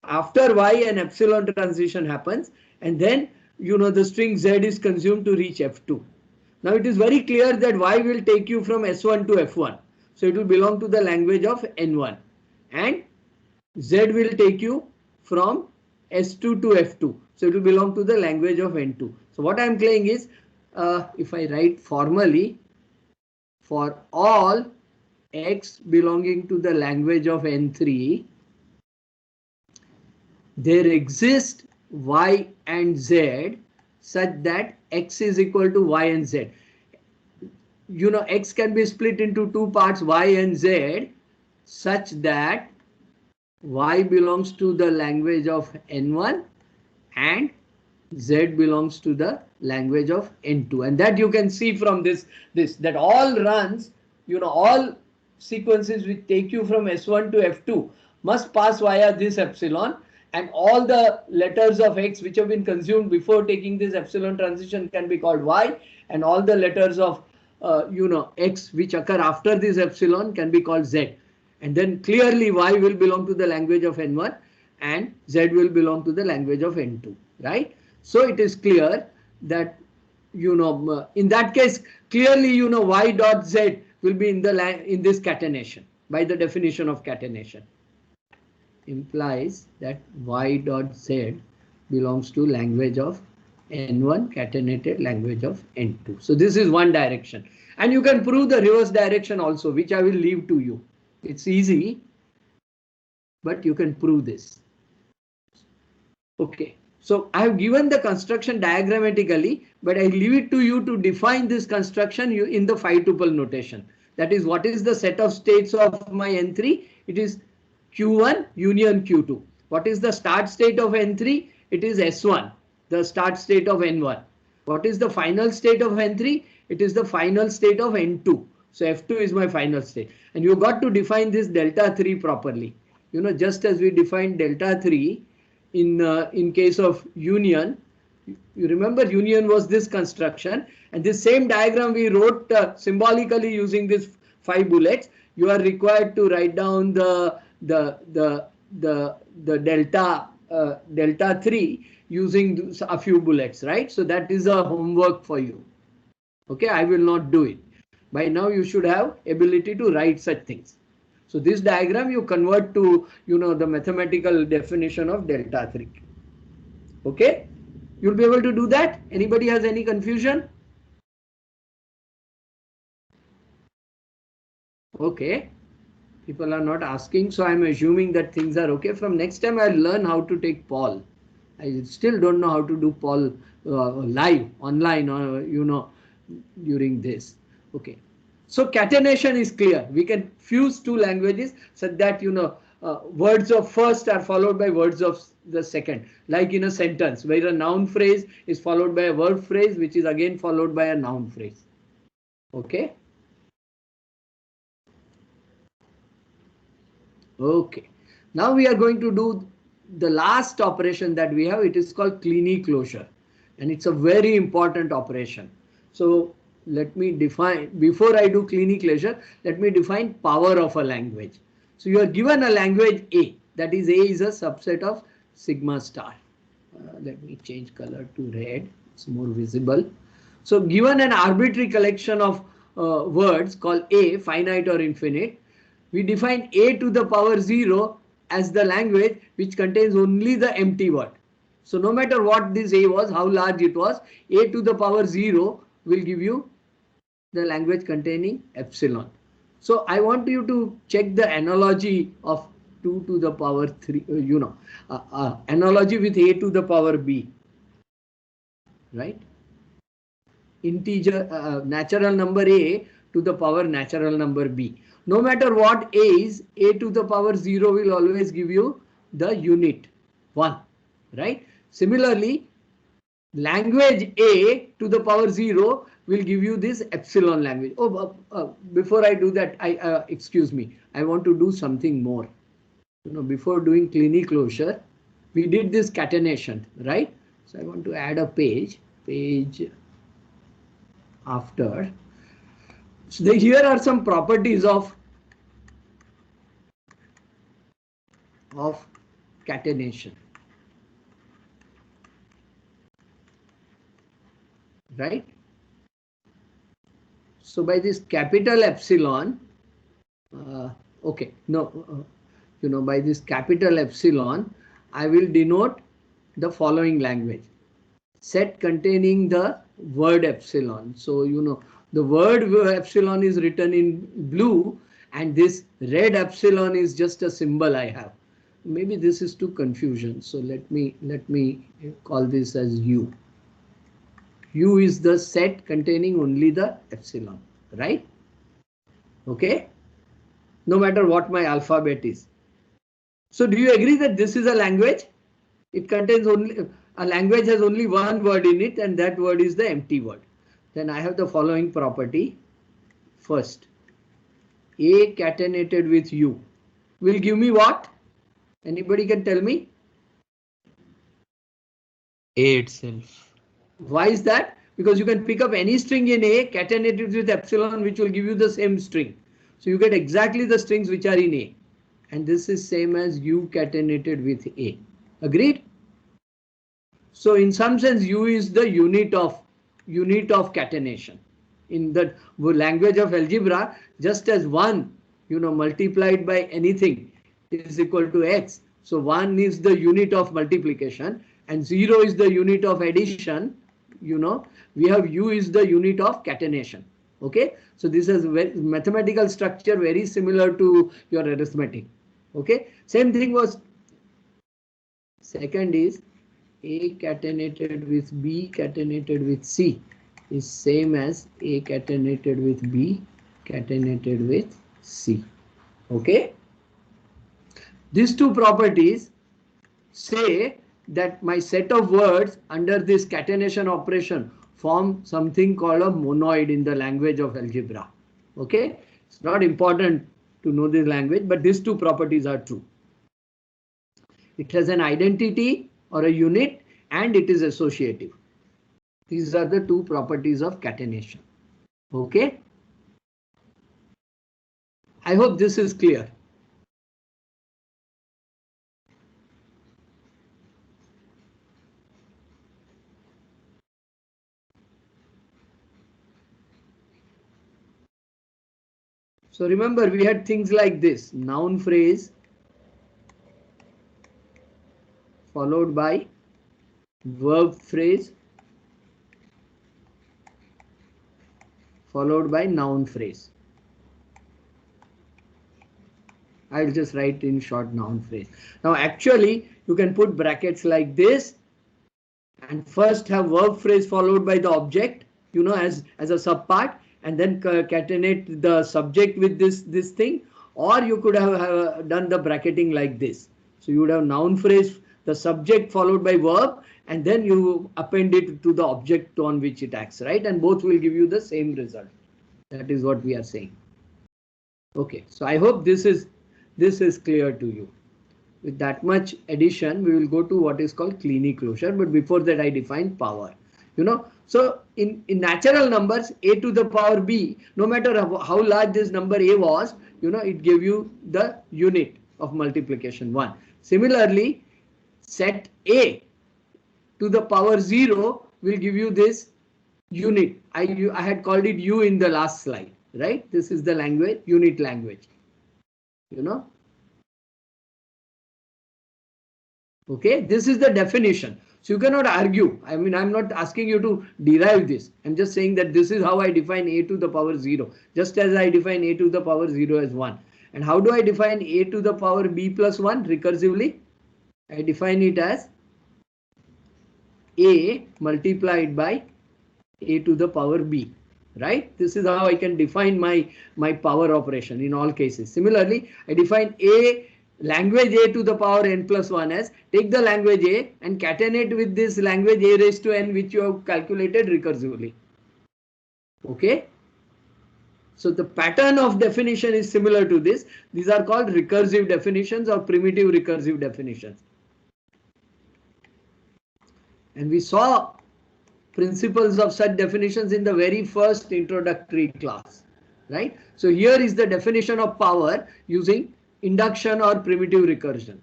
After Y, an epsilon transition happens, and then you know the string Z is consumed to reach F2. Now it is very clear that Y will take you from S1 to F1. So it will belong to the language of N1, and Z will take you from S2 to F2. So it will belong to the language of N2. So what I am saying is, if I write formally, for all X belonging to the language of N3, there exist Y and Z such that X is equal to Y and Z. You know, X can be split into two parts, Y and Z, such that Y belongs to the language of N1 and Z belongs to the language of N2. And that you can see from this that all runs, you know, all sequences which take you from S1 to F2 must pass via this epsilon, and all the letters of X which have been consumed before taking this epsilon transition can be called Y, and all the letters of you know, X which occur after this epsilon can be called Z. And then clearly Y will belong to the language of N1 and Z will belong to the language of N2, right? So it is clear that, you know, in that case, clearly, you know, Y dot Z will be in this catenation by the definition of catenation. Implies that Y dot Z belongs to language of N1 catenated language of N2. So this is one direction, and you can prove the reverse direction also, which I will leave to you. It's easy, but you can prove this. Okay, so I have given the construction diagrammatically, but I leave it to you to define this construction in the 5-tuple notation. That is, what is the set of states of my N3? It is Q1 union Q2. What is the start state of N3? It is S1, the start state of N1. What is the final state of N3? It is the final state of N2. So F2 is my final state. And you got to define this delta 3 properly. You know, just as we defined delta 3 in case of union. You remember union was this construction, and this same diagram we wrote symbolically using this 5 bullets. You are required to write down the delta 3 using a few bullets, right? So that is a homework for you. Okay, I will not do it. By now you should have ability to write such things. So this diagram you convert to, you know, the mathematical definition of delta 3. Okay, you'll be able to do that. Anybody has any confusion? Okay, people are not asking, so I'm assuming that things are okay. From next time I'll learn how to take Paul. I still don't know how to do Paul live, online, or you know, during this. Okay, so catenation is clear. We can fuse two languages so that, you know, words of first are followed by words of the second, like in a sentence where a noun phrase is followed by a verb phrase, which is again followed by a noun phrase. Okay. Okay, now we are going to do the last operation that we have. It is called Kleene closure, and it's a very important operation. So let me define, before I do Kleene closure, let me define power of a language. So you are given a language A, that is A is a subset of sigma star. Let me change color to red. It's more visible. So given an arbitrary collection of words called A, finite or infinite, we define A to the power 0 as the language which contains only the empty word. So no matter what this A was, how large it was, A to the power 0 will give you the language containing epsilon. So I want you to check the analogy of 2 to the power 3, analogy with A to the power B, right? Integer, natural number A to the power natural number B. No matter what A is, A to the power 0 will always give you the unit 1, right? Similarly, language A to the power 0 will give you this epsilon language. Before I do that, excuse me, I want to do something more. Before doing Kleene closure, we did this catenation, right? So I want to add a page after. So here are some properties of catenation, right? So by this capital epsilon, by this capital epsilon, I will denote the following language. Set containing the word epsilon. So, the word epsilon is written in blue and this red epsilon is just a symbol I have. Maybe this is too confusion. So let me call this as U. U is the set containing only the epsilon, right? Okay. No matter what my alphabet is. So do you agree that this is a language? It contains only, a language has only one word in it and that word is the empty word. Then I have the following property. First, A catenated with U will give me what? Anybody can tell me? A itself. Why is that? Because you can pick up any string in A, catenate it with epsilon, which will give you the same string. So you get exactly the strings which are in A. And this is same as U catenated with A. Agreed? So in some sense, U is the unit of catenation. In the language of algebra, just as 1, multiplied by anything is equal to X. So 1 is the unit of multiplication and 0 is the unit of addition. We have U is the unit of catenation. Okay. So this is mathematical structure very similar to your arithmetic. Okay. Same thing was. Second is A catenated with B catenated with C is same as A catenated with B catenated with C. Okay. These two properties say that my set of words under this catenation operation form something called a monoid in the language of algebra. Okay. It's not important to know this language, but these two properties are true. It has an identity or a unit and it is associative. These are the two properties of catenation. Okay. I hope this is clear. So remember, we had things like this: noun phrase followed by verb phrase followed by noun phrase. I'll just write in short noun phrase. Now actually you can put brackets like this and first have verb phrase followed by the object, as a subpart, and then concatenate the subject with this thing, or you could have done the bracketing like this. So you would have noun phrase, the subject followed by verb, and then you append it to the object on which it acts, right? And both will give you the same result. That is what we are saying. Okay, so I hope this is clear to you. With that much addition, we will go to what is called Kleene closure. But before that, I define power. So in natural numbers, A to the power B, no matter how large this number A was, it gave you the unit of multiplication 1. Similarly, set A to the power 0 will give you this unit. I had called it U in the last slide, right? This is the language, unit language, you know. Okay, this is the definition. So you cannot argue. I mean, I'm not asking you to derive this. I'm just saying that this is how I define a to the power 0, just as I define a to the power 0 as 1. And how do I define a to the power b plus 1 recursively? I define it as a multiplied by a to the power b, right? This is how I can define my power operation in all cases. Similarly, I define a language a to the power n plus 1 as take the language a and catenate with this language a raised to n which you have calculated recursively. Okay. So the pattern of definition is similar to this. These are called recursive definitions or primitive recursive definitions. And we saw principles of such definitions in the very first introductory class, right? So here is the definition of power using induction or primitive recursion.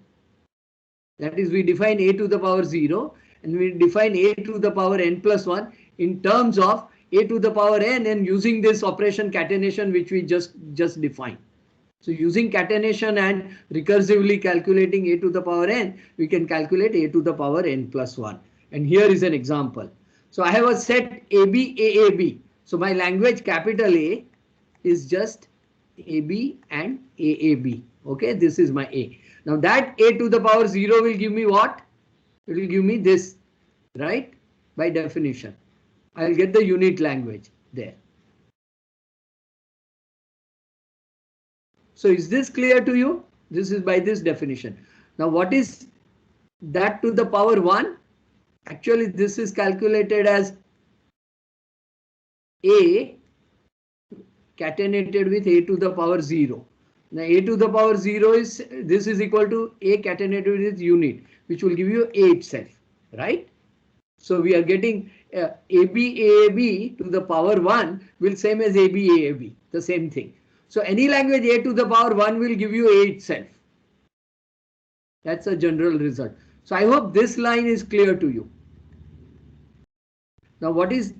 That is, we define a to the power 0 and we define a to the power n plus 1 in terms of a to the power n and using this operation catenation which we just defined. So using catenation and recursively calculating a to the power n, we can calculate a to the power n plus 1. And here is an example. So I have a set AB, AAB. So my language capital A is just AB and AAB. Okay, this is my A. Now that a to the power 0 will give me what? It will give me this, right? By definition. I will get the unit language there. So is this clear to you? This is by this definition. Now what is that to the power 1? Actually, this is calculated as A catenated with a to the power 0. Now a to the power 0 is, this is equal to a catenated with its unit, which will give you a itself, right? So we are getting AB AAB to the power 1 will same as AB AAB, the same thing. So any language a to the power 1 will give you a itself. That's a general result. So I hope this line is clear to you. Now what is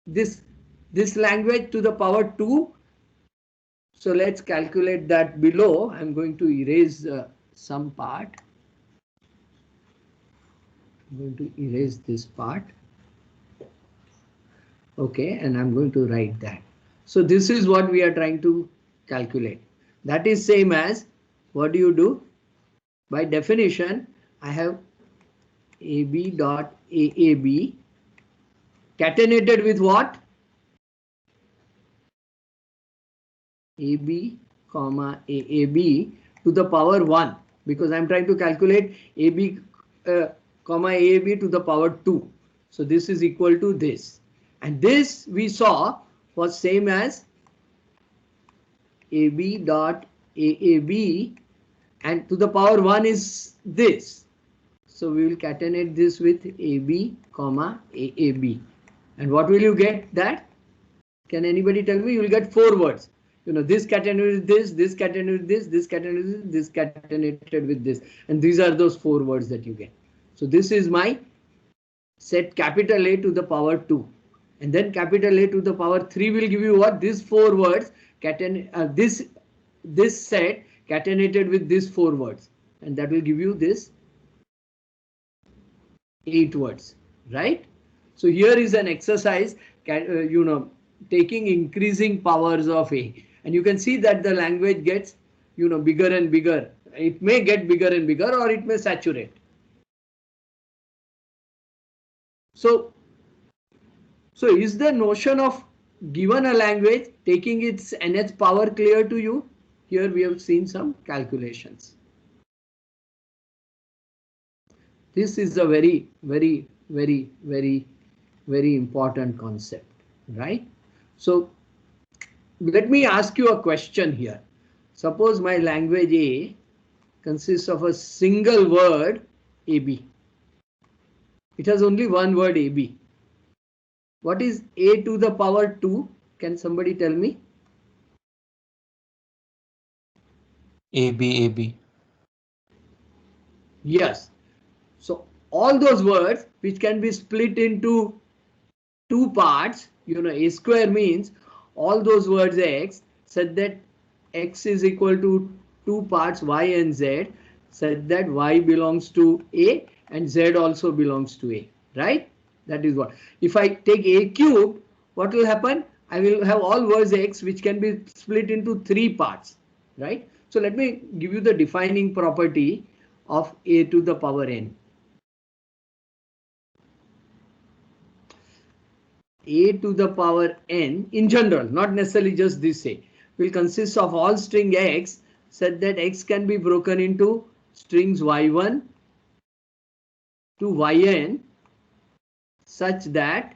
this language to the power 2? So let's calculate that below. I'm going to erase some part. I'm going to erase this part. Okay, and I'm going to write that. So this is what we are trying to calculate. That is same as, what do you do? By definition, I have AB dot AAB catenated with what? AB comma AAB to the power 1, because I'm trying to calculate AB comma AAB to the power 2. So this is equal to this. And this we saw was same as AB dot AAB and to the power 1 is this. So we will catenate this with AB comma AAB. And what will you get that? Can anybody tell me? You will get 4 words. You know, this catenated with this catenated with this catenated with this catenated with this. And these are those 4 words that you get. So this is my set capital A to the power 2. And then capital A to the power 3 will give you what? These 4 words, this set catenated with these 4 words. And that will give you this 8 words, right? So here is an exercise, you know, taking increasing powers of A. And you can see that the language gets, you know, bigger and bigger. It may get bigger and bigger or it may saturate. So is the notion of given a language taking its nth power clear to you? Here we have seen some calculations. This is a very, very, very, very, very important concept, right? So let me ask you a question here. Suppose my language A consists of a single word AB. It has only one word AB. What is A to the power 2? Can somebody tell me? AB. Yes. So all those words which can be split into two parts, you know, A square means all those words X, such that X is equal to two parts Y and Z, such that Y belongs to A and Z also belongs to A, right? That is what. If I take A cubed, what will happen? I will have all words X which can be split into three parts, right? So let me give you the defining property of A to the power N. A to the power N in general, not necessarily just this A, will consist of all string X such that X can be broken into strings Y1 to Yn such that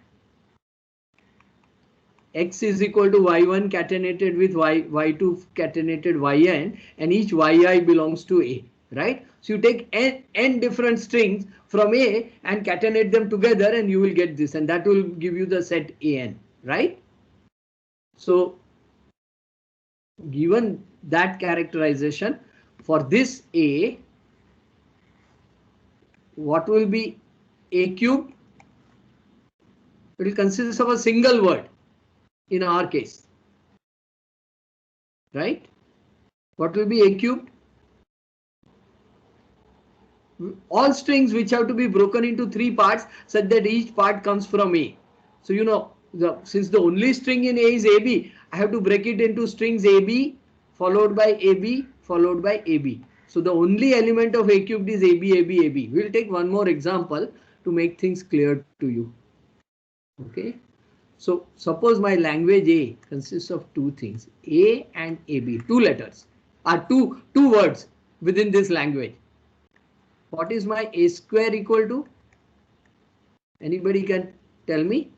X is equal to Y1 catenated with Y2 catenated Yn, and each Yi belongs to A, right? So you take n different strings from A and catenate them together and you will get this, and that will give you the set An, right? So given that characterization, for this A, what will be A cubed? It will consist of a single word in our case, right? What will be A cubed? All strings which have to be broken into three parts such that each part comes from A. So you know, since the only string in A is AB, I have to break it into strings AB followed by AB followed by AB. So the only element of A cubed is AB, AB, AB. We'll take one more example to make things clear to you. Okay. So suppose my language A consists of two things, A and AB, two letters, are two words within this language. What is my A square equal to? Anybody can tell me?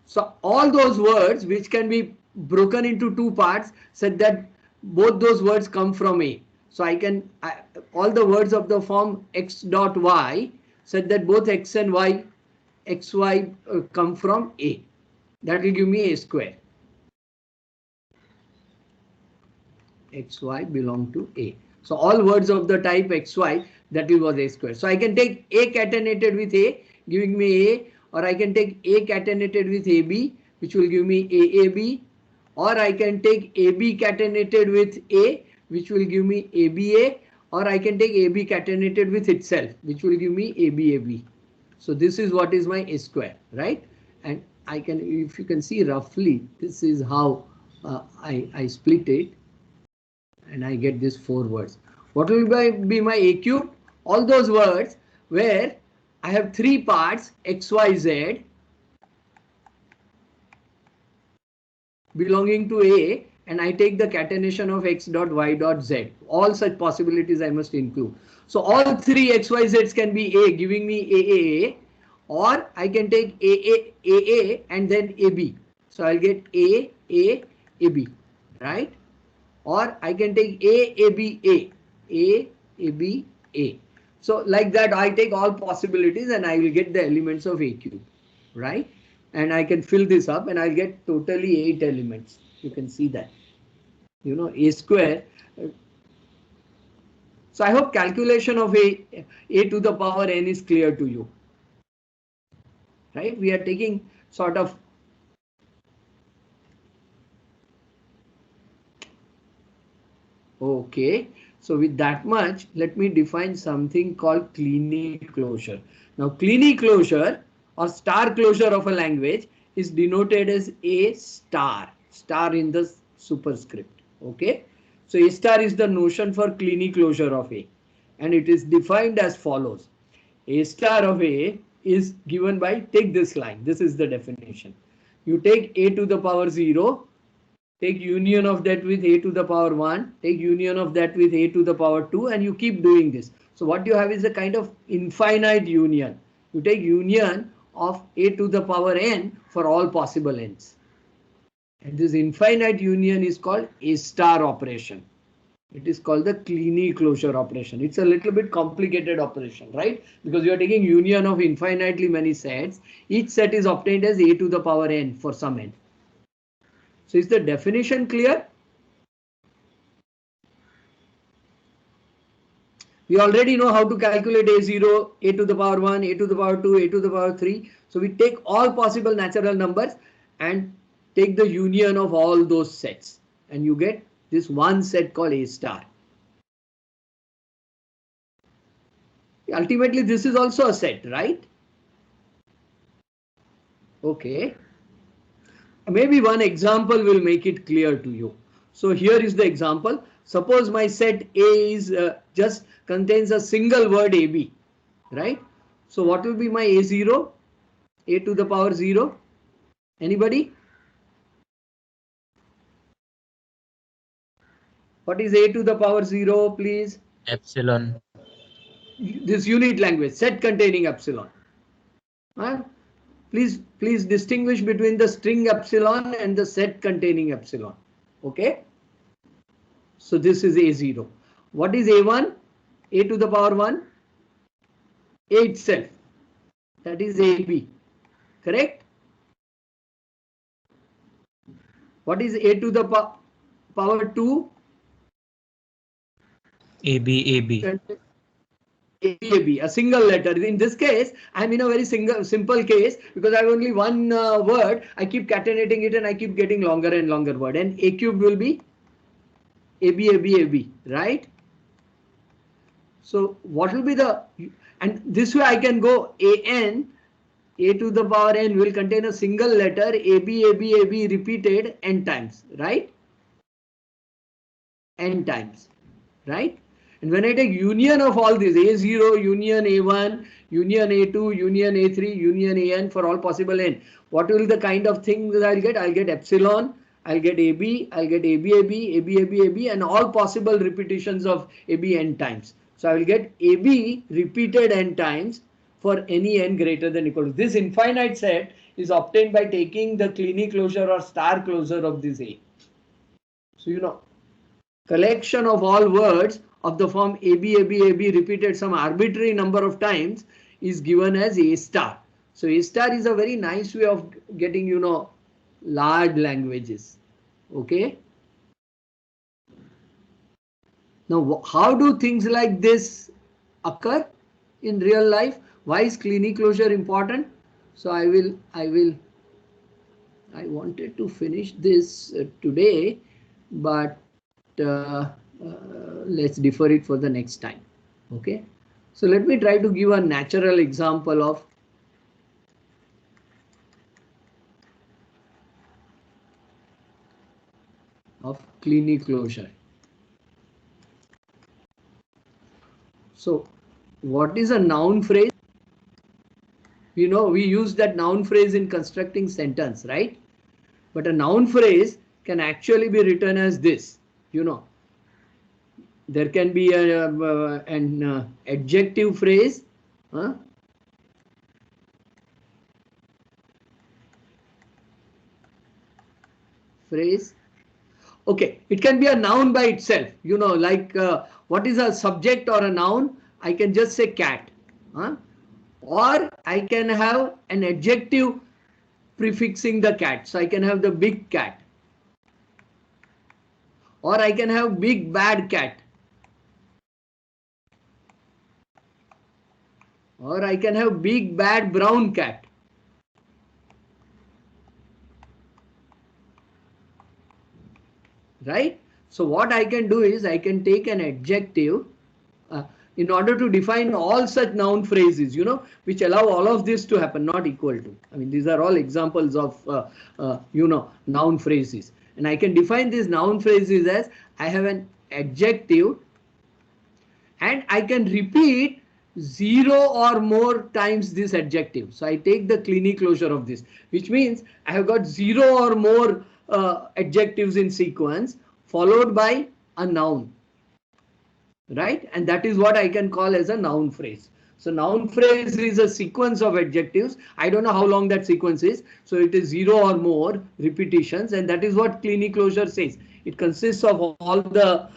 So all those words which can be broken into two parts such that both those words come from A. So all the words of the form x dot y such that both x and y, xy come from A. That will give me A square. XY belong to A. So all words of the type XY, that was A square. So I can take A catenated with A, giving me A, or I can take A catenated with AB, which will give me AAB, or I can take AB catenated with A, which will give me ABA, or I can take AB catenated with itself, which will give me ABAB. So this is what is my A square, right? And I can, if you can see roughly, this is how I split it. And I get these four words. What will be my A cube? All those words where I have three parts X, Y, Z belonging to A, and I take the catenation of X dot Y dot Z. All such possibilities I must include. So all three X, Y, Z's can be A, giving me AAA, or I can take AA and then AB. So I'll get AB, right? Or I can take AABA. So like that, I take all possibilities and I will get the elements of A cube, right? And I can fill this up and I'll get totally 8 elements. You can see that, you know, A square. So I hope calculation of A to the power N is clear to you, right? We are taking sort of okay, so with that much, let me define something called Kleene closure. Now, Kleene closure or star closure of a language is denoted as A star in the superscript. Okay, so A star is the notion for Kleene closure of A, and it is defined as follows. A star of A is given by, take this line, this is the definition. You take A to the power 0. Take union of that with A to the power 1, take union of that with A to the power 2, and you keep doing this. So what you have is a kind of infinite union. You take union of A to the power N for all possible N's. And this infinite union is called A star operation. It is called the Kleene closure operation. It's a little bit complicated operation, right? Because you are taking union of infinitely many sets. Each set is obtained as A to the power N for some N. So is the definition clear? We already know how to calculate A0, A to the power 1, A to the power 2, A to the power 3. So we take all possible natural numbers and take the union of all those sets. And you get this one set called A star. Ultimately, this is also a set, right? Okay. Maybe one example will make it clear to you. So here is the example. Suppose my set A is just contains a single word AB, right? So what will be my A0? A to the power 0. Anybody? What is A to the power 0, please? Epsilon. This unit language, set containing epsilon. Please distinguish between the string epsilon and the set containing epsilon. Okay. So this is A0. What is A1? A to the power 1? A itself. That is AB. Correct? What is A to the power 2? AB. AB, a single letter. In this case, I'm in a very simple case because I have only one word. I keep concatenating it and I keep getting longer and longer word. And A cubed will be AB, right? So what will be the, and this way I can go AN, A to the power N will contain a single letter AB repeated N times, right? N times, right? And when I take union of all these, A0, union A1, union A2, union A3, union AN for all possible N, what will the kind of thing that I'll get? I'll get epsilon, I'll get AB, I'll get AB, and all possible repetitions of AB N times. So I will get AB repeated N times for any N greater than equal to. This infinite set is obtained by taking the Kleene closure or star closure of this A. So you know, collection of all words of the form AB repeated some arbitrary number of times is given as A star. So A star is a very nice way of getting, you know, large languages. Okay. Now, how do things like this occur in real life? Why is Kleene closure important? So I wanted to finish this today, but let's defer it for the next time. Okay. So let me try to give a natural example of Kleene closure. So what is a noun phrase? You know, we use that noun phrase in constructing sentence, right? But a noun phrase can actually be written as this, you know. There can be an adjective phrase. Phrase. Okay, it can be a noun by itself. You know, like what is a subject or a noun? I can just say cat. Or I can have an adjective prefixing the cat. So I can have the big cat. Or I can have big bad cat. Or I can have big bad brown cat. Right? So what I can do is I can take an adjective in order to define all such noun phrases, you know, which allow all of this to happen, not equal to. I mean, these are all examples of, you know, noun phrases. And I can define these noun phrases as I have an adjective and I can repeat 0 or more times this adjective. So I take the Kleene closure of this, which means I have got 0 or more adjectives in sequence followed by a noun. Right? And that is what I can call as a noun phrase. So noun phrase is a sequence of adjectives. I don't know how long that sequence is. So it is 0 or more repetitions, and that is what Kleene closure says. It consists of all the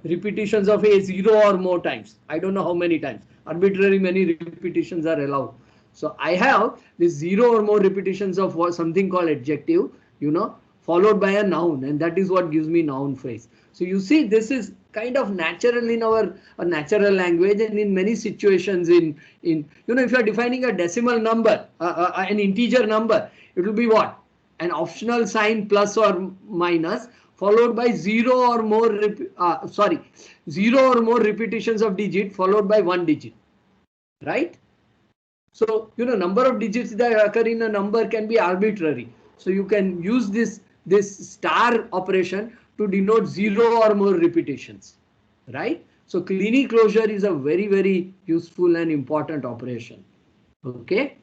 repetitions of a 0 or more times. I don't know how many times. Arbitrary many repetitions are allowed. So I have this 0 or more repetitions of something called adjective, you know, followed by a noun, and that is what gives me noun phrase. So you see, this is kind of natural in our natural language, and in many situations in if you are defining a decimal number, an integer number, it will be what? An optional sign plus or minus followed by zero or more repetitions of digit followed by one digit, right? So number of digits that occur in a number can be arbitrary, so you can use this star operation to denote zero or more repetitions, right? So Kleene closure is a very, very useful and important operation. Okay,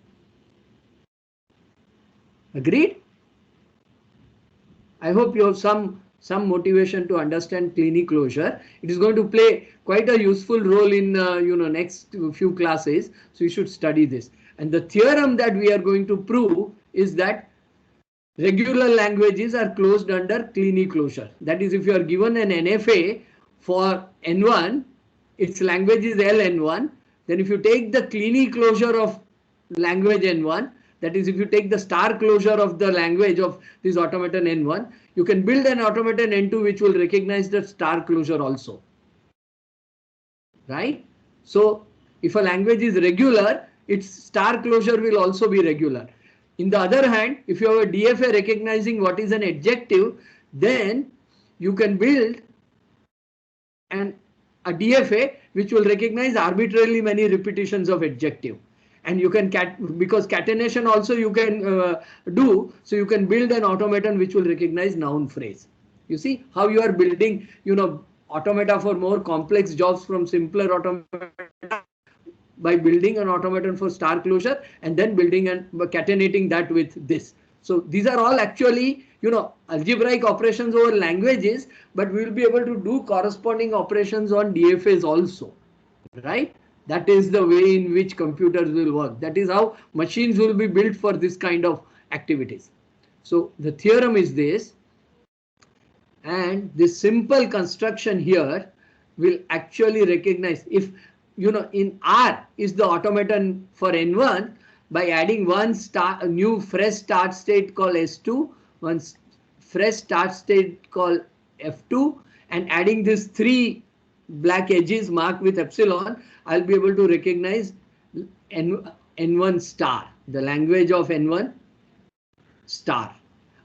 agreed? I hope you have some motivation to understand Kleene closure. It is going to play quite a useful role in next few classes, so you should study this. And the theorem that we are going to prove is that regular languages are closed under Kleene closure. That is, if you are given an NFA for N1, its language is LN1, then if you take the Kleene closure of language N1, that is, if you take the star closure of the language of this automaton N1, you can build an automaton N2 which will recognize the star closure also, right? So if a language is regular, its star closure will also be regular. In the other hand, if you have a DFA recognizing what is an adjective, then you can build a DFA which will recognize arbitrarily many repetitions of adjective. And you can because catenation also you can do, so you can build an automaton which will recognize noun phrase. You see how you are building automata for more complex jobs from simpler automata by building an automaton for star closure and then building and catenating that with this. So these are all actually algebraic operations over languages, but we will be able to do corresponding operations on DFAs also, right? That is the way in which computers will work. That is how machines will be built for this kind of activities. So the theorem is this, and this simple construction here will actually recognize if in R is the automaton for N1 by adding one new fresh start state called S2, one fresh start state called F2, and adding these three black edges marked with epsilon, I'll be able to recognize N1 star, the language of N1 star.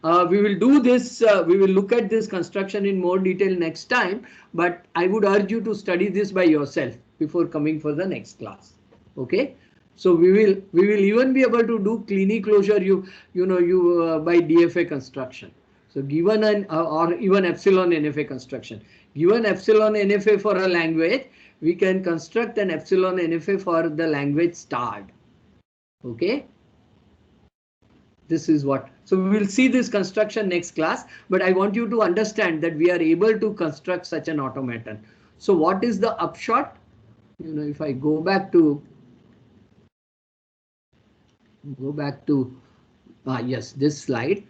We will do this, we will look at this construction in more detail next time, but I would urge you to study this by yourself before coming for the next class. Okay, so we will even be able to do Kleene closure by DFA construction. So given an or even epsilon NFA construction, given epsilon NFA for a language, we can construct an epsilon NFA for the language starred. Okay, this is what. So we will see this construction next class, but I want you to understand that we are able to construct such an automaton. So what is the upshot? If I go back to yes, this slide.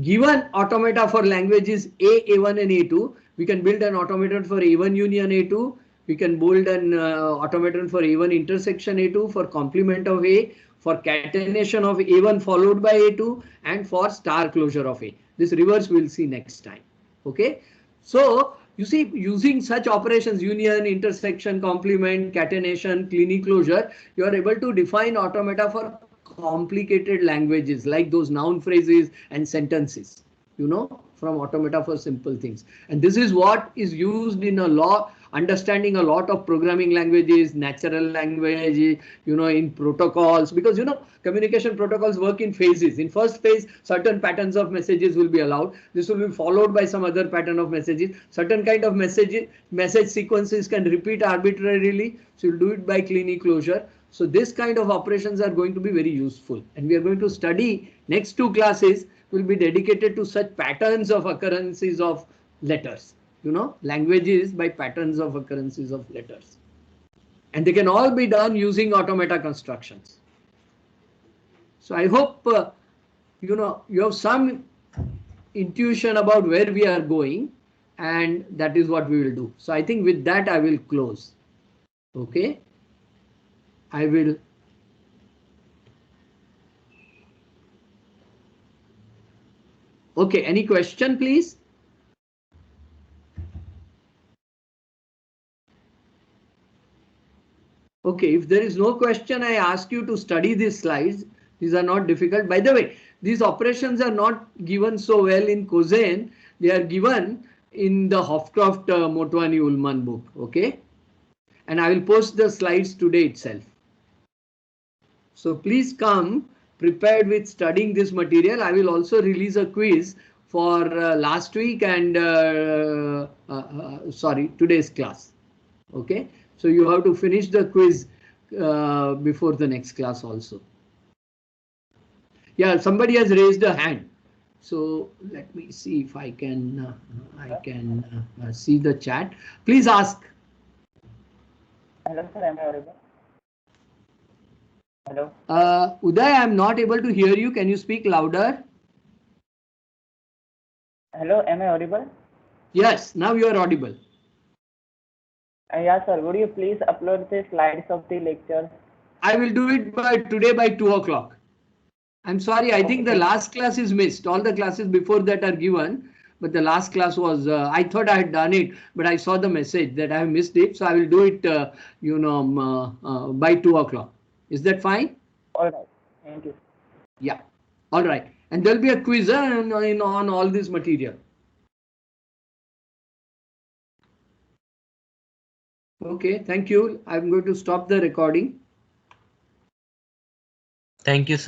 Given automata for languages A, A1 and A2, we can build an automaton for A1 union A2. We can build an automaton for A1 intersection A2, for complement of A, for catenation of A1 followed by A2, and for star closure of A. This reverse we'll see next time. Okay, so you see, using such operations, union, intersection, complement, catenation, Kleene closure, you are able to define automata for complicated languages like those noun phrases and sentences, from automata for simple things. And this is what is used in understanding a lot of programming languages, natural language, in protocols, because communication protocols work in phases. In first phase, certain patterns of messages will be allowed. This will be followed by some other pattern of messages. Certain kind of message sequences can repeat arbitrarily. So you'll do it by Kleene closure. So this kind of operations are going to be very useful, and we are going to study next two classes will be dedicated to such patterns of occurrences of letters. Languages by patterns of occurrences of letters, and they can all be done using automata constructions. So I hope you have some intuition about where we are going, and that is what we will do. So I think with that I will close. Okay, I will. Okay, any question, please? Okay, if there is no question, I ask you to study these slides. These are not difficult. By the way, these operations are not given so well in cosine. They are given in the Hofcroft Motwani Ullman book. Okay. And I will post the slides today itself. So please come prepared with studying this material. I will also release a quiz for last week and sorry, today's class. Okay. So you have to finish the quiz before the next class also. Yeah, somebody has raised a hand. So let me see if I can see the chat. Please ask. Hello, sir. Am I audible? Hello. Uday, I am not able to hear you. Can you speak louder? Hello. Am I audible? Yes, now you are audible. Yeah, sir. Would you please upload the slides of the lecture? I will do it by today by 2 o'clock. I'm sorry, I think the last class is missed. All the classes before that are given, but the last class was, I thought I had done it, but I saw the message that I have missed it. So I will do it, by 2 o'clock. Is that fine? All right. Thank you. Yeah. All right. And there'll be a quiz on all this material. Okay, thank you. I'm going to stop the recording. Thank you,